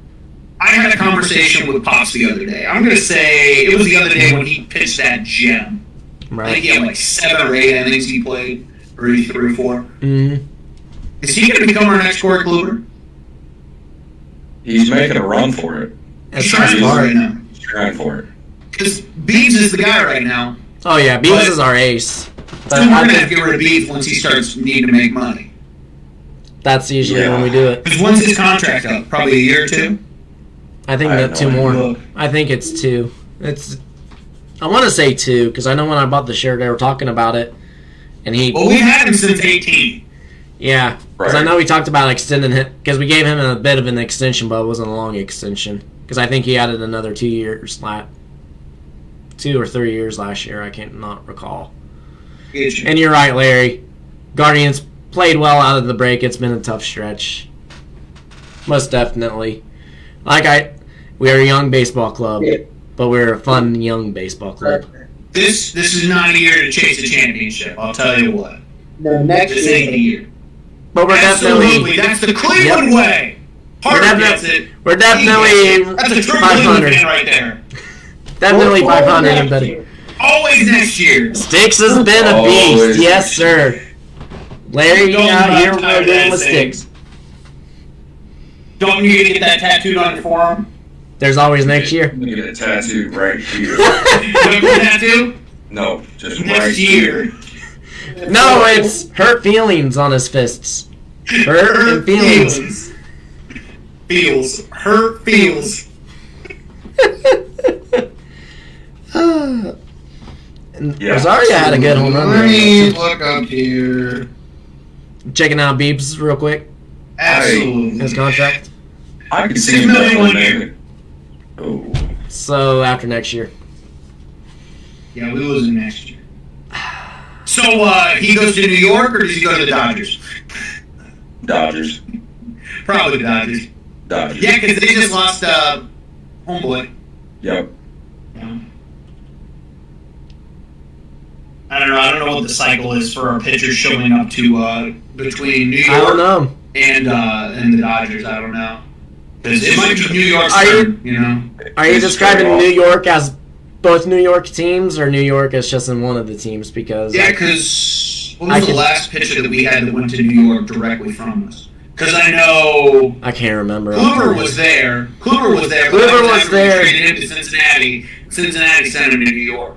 I had a conversation with Pops the other day. I'm going to say it was the other day when he pitched that gem. I think Right. he had like 7 or 8 innings he played, or maybe 3 or 4. Mm-hmm. Is he going to become our next Corey Kluber? He's making a run for it. That's He's trying smart. right now. He's trying for it. Because Beebs is the guy right now. Oh yeah, Beebs But- is our ace. But Then we're I going to think have to get rid of Beebs once he starts needing to make money. that's usually Yeah. when we do it. Because when's his contract up? Probably a year or 2? I think I that have 2 no more. idea. I think it's 2. I want to say 2 because I know when I bought the shirt they were talking about it, and he. Well, we've had him since 18. Yeah, because I Right. know we talked about extending him because we gave him a bit of an extension, but it wasn't a long extension because I think he added another 2 years, 2 or 3 years last year. I can't not recall. And you're right, Larry. Guardians played well out of the break. It's been a tough stretch, most definitely. We are a young baseball club, Yeah. but we're a fun young baseball club. This is not a year to chase a championship. I'll tell you what. No, next This ain't the year. year. But we're Absolutely, definitely, that's the Cleveland way. Hart gets it. we're definitely That's a true Cleveland 500. fan right there. Definitely Or 500 next and better. year. Always next year. Sticks has been a Always. beast, yes sir. Larry Don't out run here tired we're of doing that with thing. Sticks. Don't you get that tattooed on your forearm? There's always next year. I'm going to get a tattoo right here. Remember that tattoo? No, just right Next year. No, it's hurt feelings on his fists. Hurt and feelings. Feels. Hurt feels. And Yeah. Rosario had a good home run. Let me there. look up here. Checking out Beebs real quick. Absolutely. His contract. I can 6 see him million definitely 1 year. making it. Oh. So after next year. Yeah, we lose him next year. So, he goes to New York, or does he go to the Dodgers? Dodgers. Probably the Dodgers. Dodgers. Yeah, because they just lost homeboy. Yep. I don't know. I don't know what the cycle is for our pitchers showing up to between New York I don't know. and the Dodgers. I don't know. Because it might be New York's Are you- turn, you know. Are you It's describing very New York as both New York teams or New York as just in one of the teams? Because Yeah, because what I was the can- last pitcher that we had that went to New York directly from us? Because I know I can't remember. Kluber was there. Kluber was there. but Kluber by the was time we there. traded him to Cincinnati. Cincinnati sent him to New York.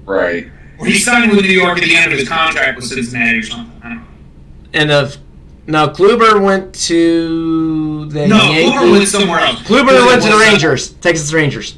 Right. Or he signed with New York at the end of his contract with Cincinnati or something. I don't know. And no, Kluber went to the No, Yankees. Kluber went somewhere else. Kluber Because went it to the was, Rangers, Texas Rangers.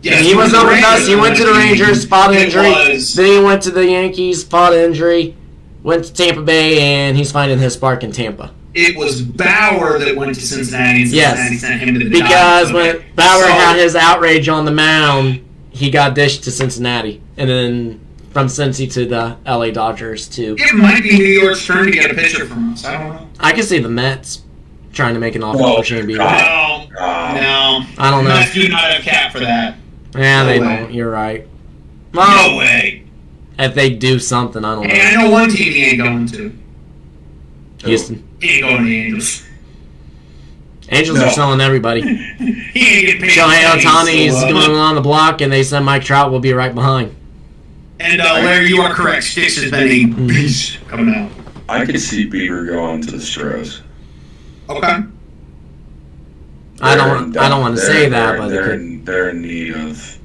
Yes, And he was not with us. He went to the Rangers, fought an It injury. was- Then he went to the Yankees, fought an injury, went to Tampa Bay, and he's finding his spark in Tampa. It was Bauer that went to Cincinnati, and Yes. Cincinnati sent him to the Because Dodgers. when Okay. Bauer So- had his outrage on the mound, he got dished to Cincinnati, and then from Cincy to the LA Dodgers to. It might be New York's turn to get a pitcher from us. I don't know. I can see the Mets trying to make an offer for Shane Bieber. No. I don't know. Mets do not have cap for that. Yeah, No they way. don't. You're right. Well, No way. if they do something, I don't know. Hey, I know one team he ain't going to. Houston. He ain't going to the Angels. Angels are selling everybody. He ain't getting paid. Shohei Ohtani is so, going on the block, and they said Mike Trout will be right behind. And Larry, you are correct. Sticks has been a beast coming out. I could see Bieber going to the Stros. Okay. I don't want to say that, but they're in need of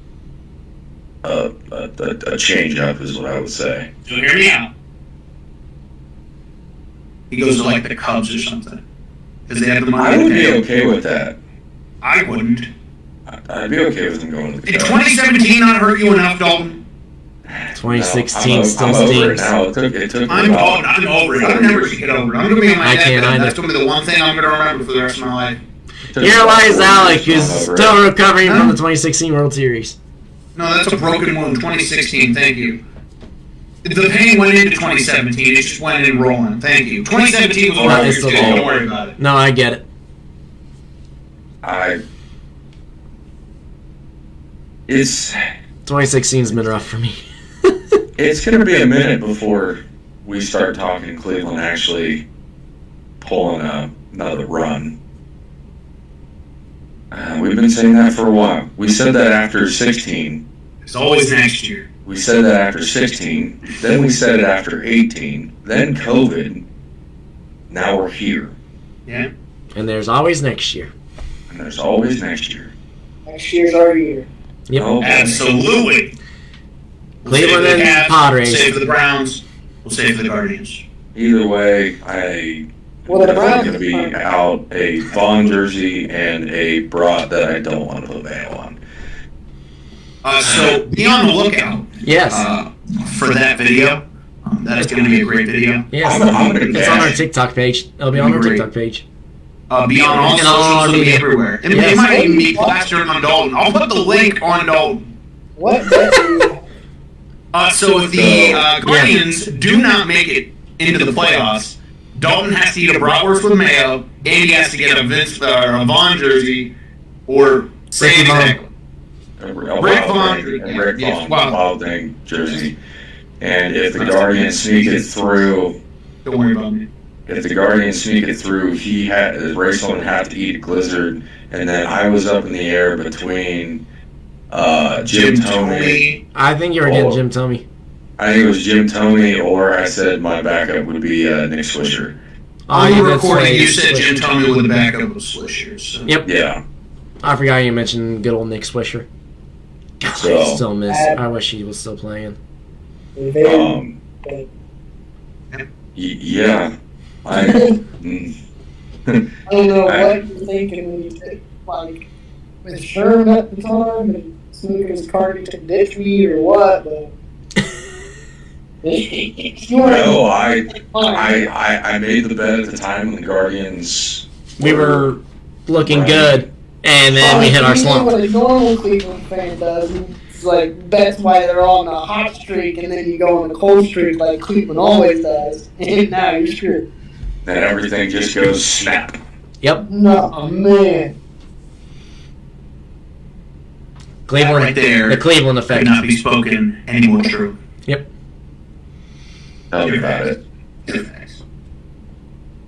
a change up, is what I would say. So hear me out. He goes to like the Cubs or something because they have the money. I to would pay be him. okay with that. I wouldn't. I'd be okay with him going to the Did Cubs. 2017 not hurt you enough, Dalton? 2016 still I'm over it stings. now. It took me I'm a while. over it. I'll never get over it. I'm gonna be on my I can't deathbed. either. That's gonna be the one thing I'm gonna remember for the rest of my life. It took me Here about lies 4 Alec, years who's to come over still it. recovering from the 2016 World Series. No, that's a broken one. 2016. Thank you. The pain went into 2017. It just went in rolling. Thank you. 2017 was all Well, over it's your the too. ball. Don't worry about it. No, I get it. It's 2016's been rough for me. it's gonna be a minute before we start talking Cleveland actually pulling another run. We've been saying that for a while. We said that after 16. It's always next year. We said that after 16. Then we said it after 18. Then COVID. Now we're here. Yeah. And there's always next year. And there's always next year. Next year's our year. Yep. Oh, Absolutely. We'll save Cleveland for the and Cavs, Padres. We'll save for the Browns. We'll save for the Guardians. Either way, I'm Well, the definitely Browns- going to be out a Vaughn jersey and a bra that I don't want to put bail on. So be on the lookout Yes. for that video. That is going to be a great video. Yes. I'm gonna It's on our cash. TikTok page. It'll be on our Great. TikTok page. Be on all And all socials. It'll be media. everywhere. And Yes. it might even be plastered on Dalton. I'll put the link on Dalton. What bet do you have? So if the Guardians do not make it into the playoffs, Dalton has to eat a bratwurst with mayo, and he has to get a Vaughn jersey, or say Ricky Vaughn. exactly. Rick Vaughn, Wild Thing jersey. And if the Guardians sneak it through, Don't worry about me. if the Guardians sneak it through, Rayson would have to eat a Glizzard. And then I was up in the air between Jim Tomey. I think you were getting Jim Tomey. I think it was Jim Tomey, or I said my backup would be Nick Swisher. On you the did recording, say you said Swisher. Jim Tomey with the backup of Swishers. So. Yep. Yeah. I forgot you mentioned good old Nick Swisher. God, So- I still miss. I wish he was still playing. Very Yeah. I I don't know what you're thinking when you take, like, with Sherman at the time and Snooker's Cardi to ditch me or what, but. You no, were I made the bet at the time when the Guardians We were looking Right. good, and then we hit our You know slump. what a normal Cleveland fan does. It's like, that's why they're on a hot streak, and then you go on a cold streak like Cleveland always does. And now you're screwed. then everything just goes snap. Yep. No, man. Cleveland. Right there. The Cleveland Could effect. not be spoken any more true. Tell me about it.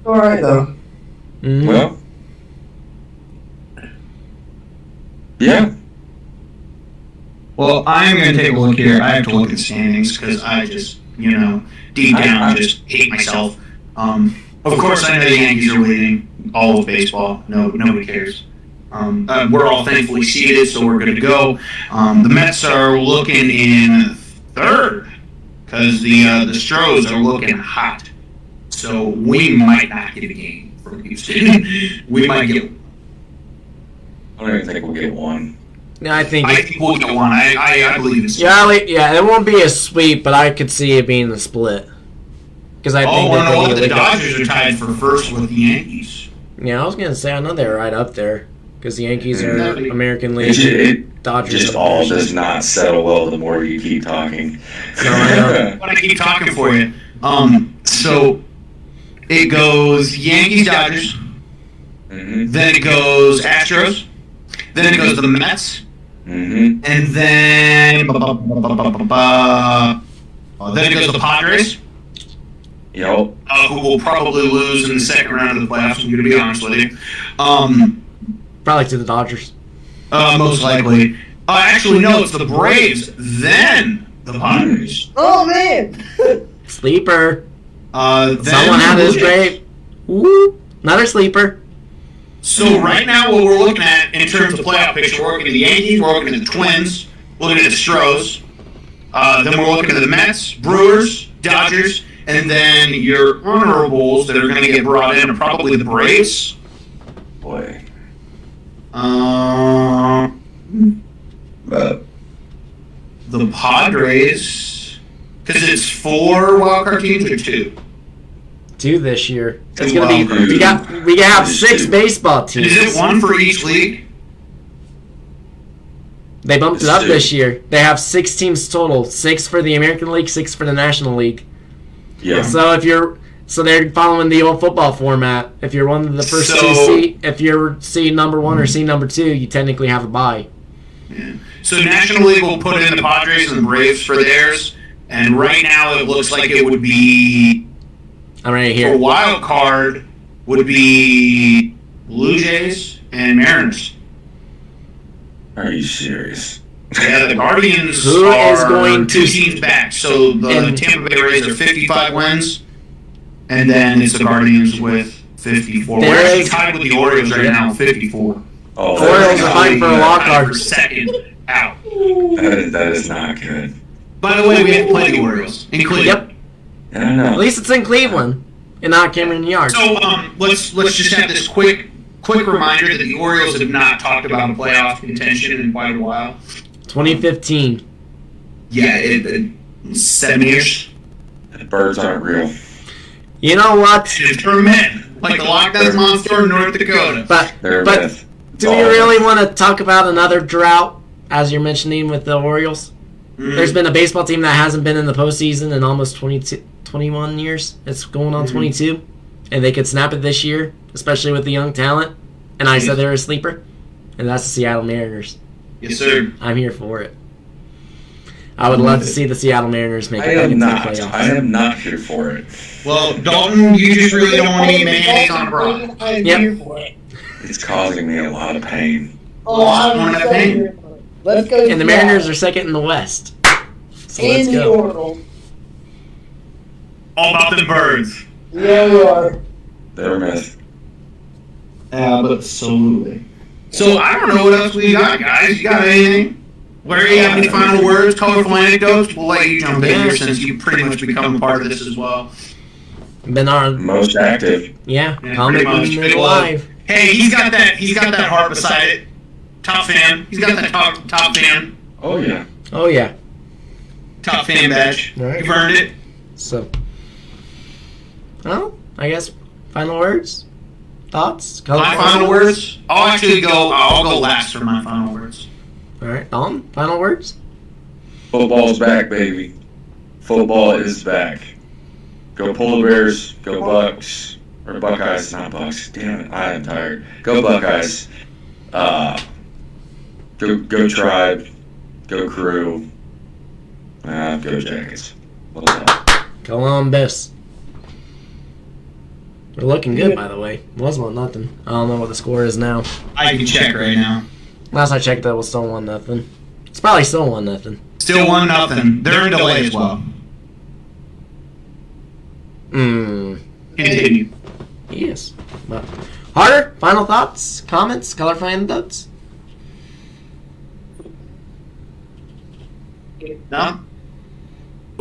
Alright, though. Mhm. Well, yeah. Well, I'm going to take a look here. I have to look at standings because I just, deep down, just hate myself. Of course, I know the Yankees are leading all of baseball. No, nobody cares. We're all thankfully seeded, so we're good to go. The Mets are looking in third because the Stros are looking hot. So we might not get a game from Houston. We might get. I don't even think we'll get one. Yeah, I think. I think we'll get one. I believe it's. Yeah, it won't be a sweep, but I could see it being a split. Because I think Oh, that no, they'll the get a- Dodgers are tied for first with the Yankees. Yeah, I was gonna say I know they're right up there because the Yankees are No, American It, League. Dodgers. Just all does not settle well the more you keep talking. No, I know. I keep talking for you. So it goes Yankees, Dodgers. Mm-hmm. Then it goes Astros. Then it goes the Mets. Mm-hmm. And then then it goes the Padres. Yep. Who will probably lose in the second round of the playoffs, I'm going to be honest with you. Probably to the Dodgers. Most likely. Actually, no, it's the Braves, then the Padres. Oh, man. Sleeper. Then Someone had his great. Woo. Another sleeper. So right now, what we're looking at in terms of playoff picture, we're looking at the Yankees, we're looking at the Twins, we're looking at the Astros, then we're looking at the Mets, Brewers, Dodgers, and then your honorables that are going to get brought in are probably the Braves. Boy. The Padres, because it's 4 wildcard teams or 2. 2 this year. It's Two gonna be. wildcard. We have 6 baseball teams. Is it 1 for each league? They bumped it up this year. They have 6 teams total. 6 for the American League, 6 for the National League. Yeah. So they're following the old football format. If you're one of the first 2 seed, if you're seed number 1 or seed number 2, you technically have a bye. Yeah. So National League will put in the Padres and the Braves for theirs, and right now it looks like it would be I'm right for here. wild card would be Blue Jays and Mariners. Are you serious? Yeah, the Guardians Who are is going 2 to- teams back. So the And- Tampa Bay Rays are 55 wins, and then it's the Guardians with 54. We're There actually is- tied with the Orioles right now, 54. Oh, Orioles are fighting for a wild Tied card. for second out. that is not good. By the way, we have to play the Orioles in Cleveland. Yep. I don't At know. least it's in Cleveland and not Cameron Yards. So let's just have this quick reminder that the Orioles have not talked about a playoff contention in quite a while. 2015. Yeah, 7 years. The birds aren't real. You know what? It's for men, like the Loch Ness Monster in North Dakota. But They're a but myth. do we really want to talk about another drought, as you're mentioning with the Orioles? There's been a baseball team that hasn't been in the postseason in almost 21 years. It's going on 22. And they could snap it this year, especially with the young talent. And I said they're a sleeper. And that's the Seattle Mariners. Yes, sir. I'm here for it. I would love to see the Seattle Mariners make I it back am into the not. playoffs. I am not here for it. Well, Dalton, you just really don't want to eat mayonnaise on a bra. I'm Yep. here for it. It's causing me a lot of pain. Oh, I'm Wanna so paint? here for it. Let's go. And the Mariners are second in the West. So let's in the go. Orioles. All about the birds. Yeah, we are. They're a myth. Absolutely. So I don't know what else we got, guys. You got anything? Where you have any final words, colorful anecdotes? We'll let you jump in here since you pretty much become a part of this as well. Been on, Most active. yeah, Yeah, comment pretty much. Big live. Hey, he's got that heart beside it. Top fan. He's got that top fan. Oh yeah. Oh yeah. Top fan badge. All right. You've earned it. So, well, I guess final words, thoughts. My final words. I'll go last for my final words. All right, Dalton. Final words. Football's back, baby. Football is back. Go Polar Bears. Go Bucks. Or Buckeyes, not Bucks. Damn it, I am tired. Go Buckeyes. Go Tribe. Go Crew. Go Jackets. What's up? Columbus. We're looking good, by the way. It was 1-0. I don't know what the score is now. I can check right now. Last I checked, that was still 1-0. It's probably still 1-0. Still 1-0. They're in delay as well. Continue. Yes. But Harder. Final thoughts, comments, colorful anecdotes. No?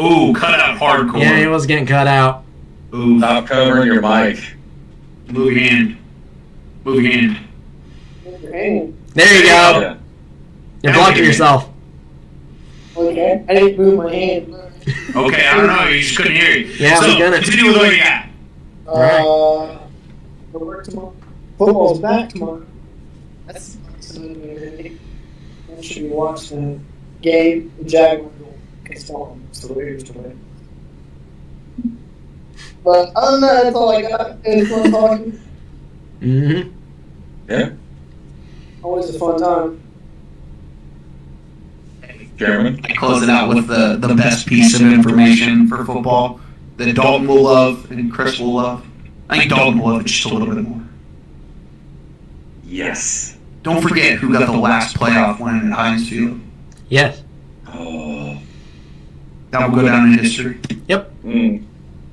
Ooh, cut out hardcore. Yeah, it was getting cut out. Ooh, Stop covering your mic. move your hand. Move your hand. Okay. There you go. Yeah. You're blocking yourself. Okay. I didn't move my hand. Okay, I don't know. You just couldn't hear you. Yeah, so, we got it. continue with what you got. Go work tomorrow. Football's back tomorrow. That's Make sure you watch the game. The Jaguars will against Dalton. It's the Raiders to win. But other than that, that's all I got. It's fun talking. Mm-hmm. Yeah. Always a fun time. Jeremy? I close it out with the best piece of information for football that Dalton will love and Chris will love. I think Dalton will love it just a little bit more. Yes. Don't forget who got the last playoff win at Heinz Field. Yes. Oh. That will go down in history. Yep. Mm.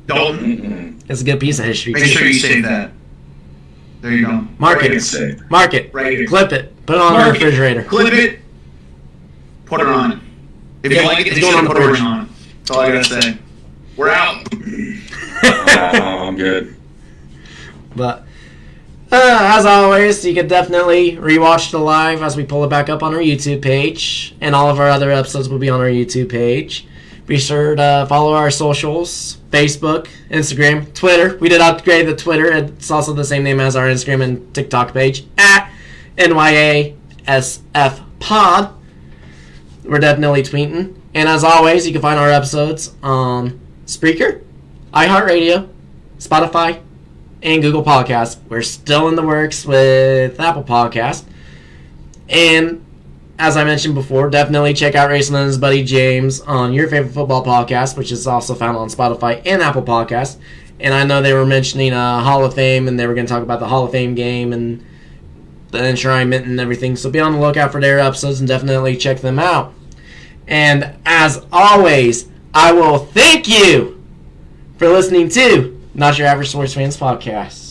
Dalton, Mm-mm. It's a good piece of history. make sure you save that. There you go. Mark What do you it. say? Mark it. Right here. Clip it. Put it on the Mark it. refrigerator. Clip it. Put it on it. If you like it, It's you going should on the put a fridge. ring on it. That's all I gotta say. We're out. I'm good. But as always, you can definitely rewatch the live as we pull it back up on our YouTube page, and all of our other episodes will be on our YouTube page. Be sure to follow our socials: Facebook, Instagram, Twitter. We did upgrade the Twitter. It's also the same name as our Instagram and TikTok page at NYASFP Pod. We're definitely tweeting. And as always, you can find our episodes on Spreaker, iHeartRadio, Spotify, and Google Podcasts. We're still in the works with Apple Podcasts. And as I mentioned before, definitely check out Racing and his buddy James on Your Favorite Football Podcast, which is also found on Spotify and Apple Podcasts. And I know they were mentioning Hall of Fame, and they were going to talk about the Hall of Fame game and the enshrinement and everything. So be on the lookout for their episodes and definitely check them out. And as always, I will thank you for listening to Not Your Average Sports Fans Podcast.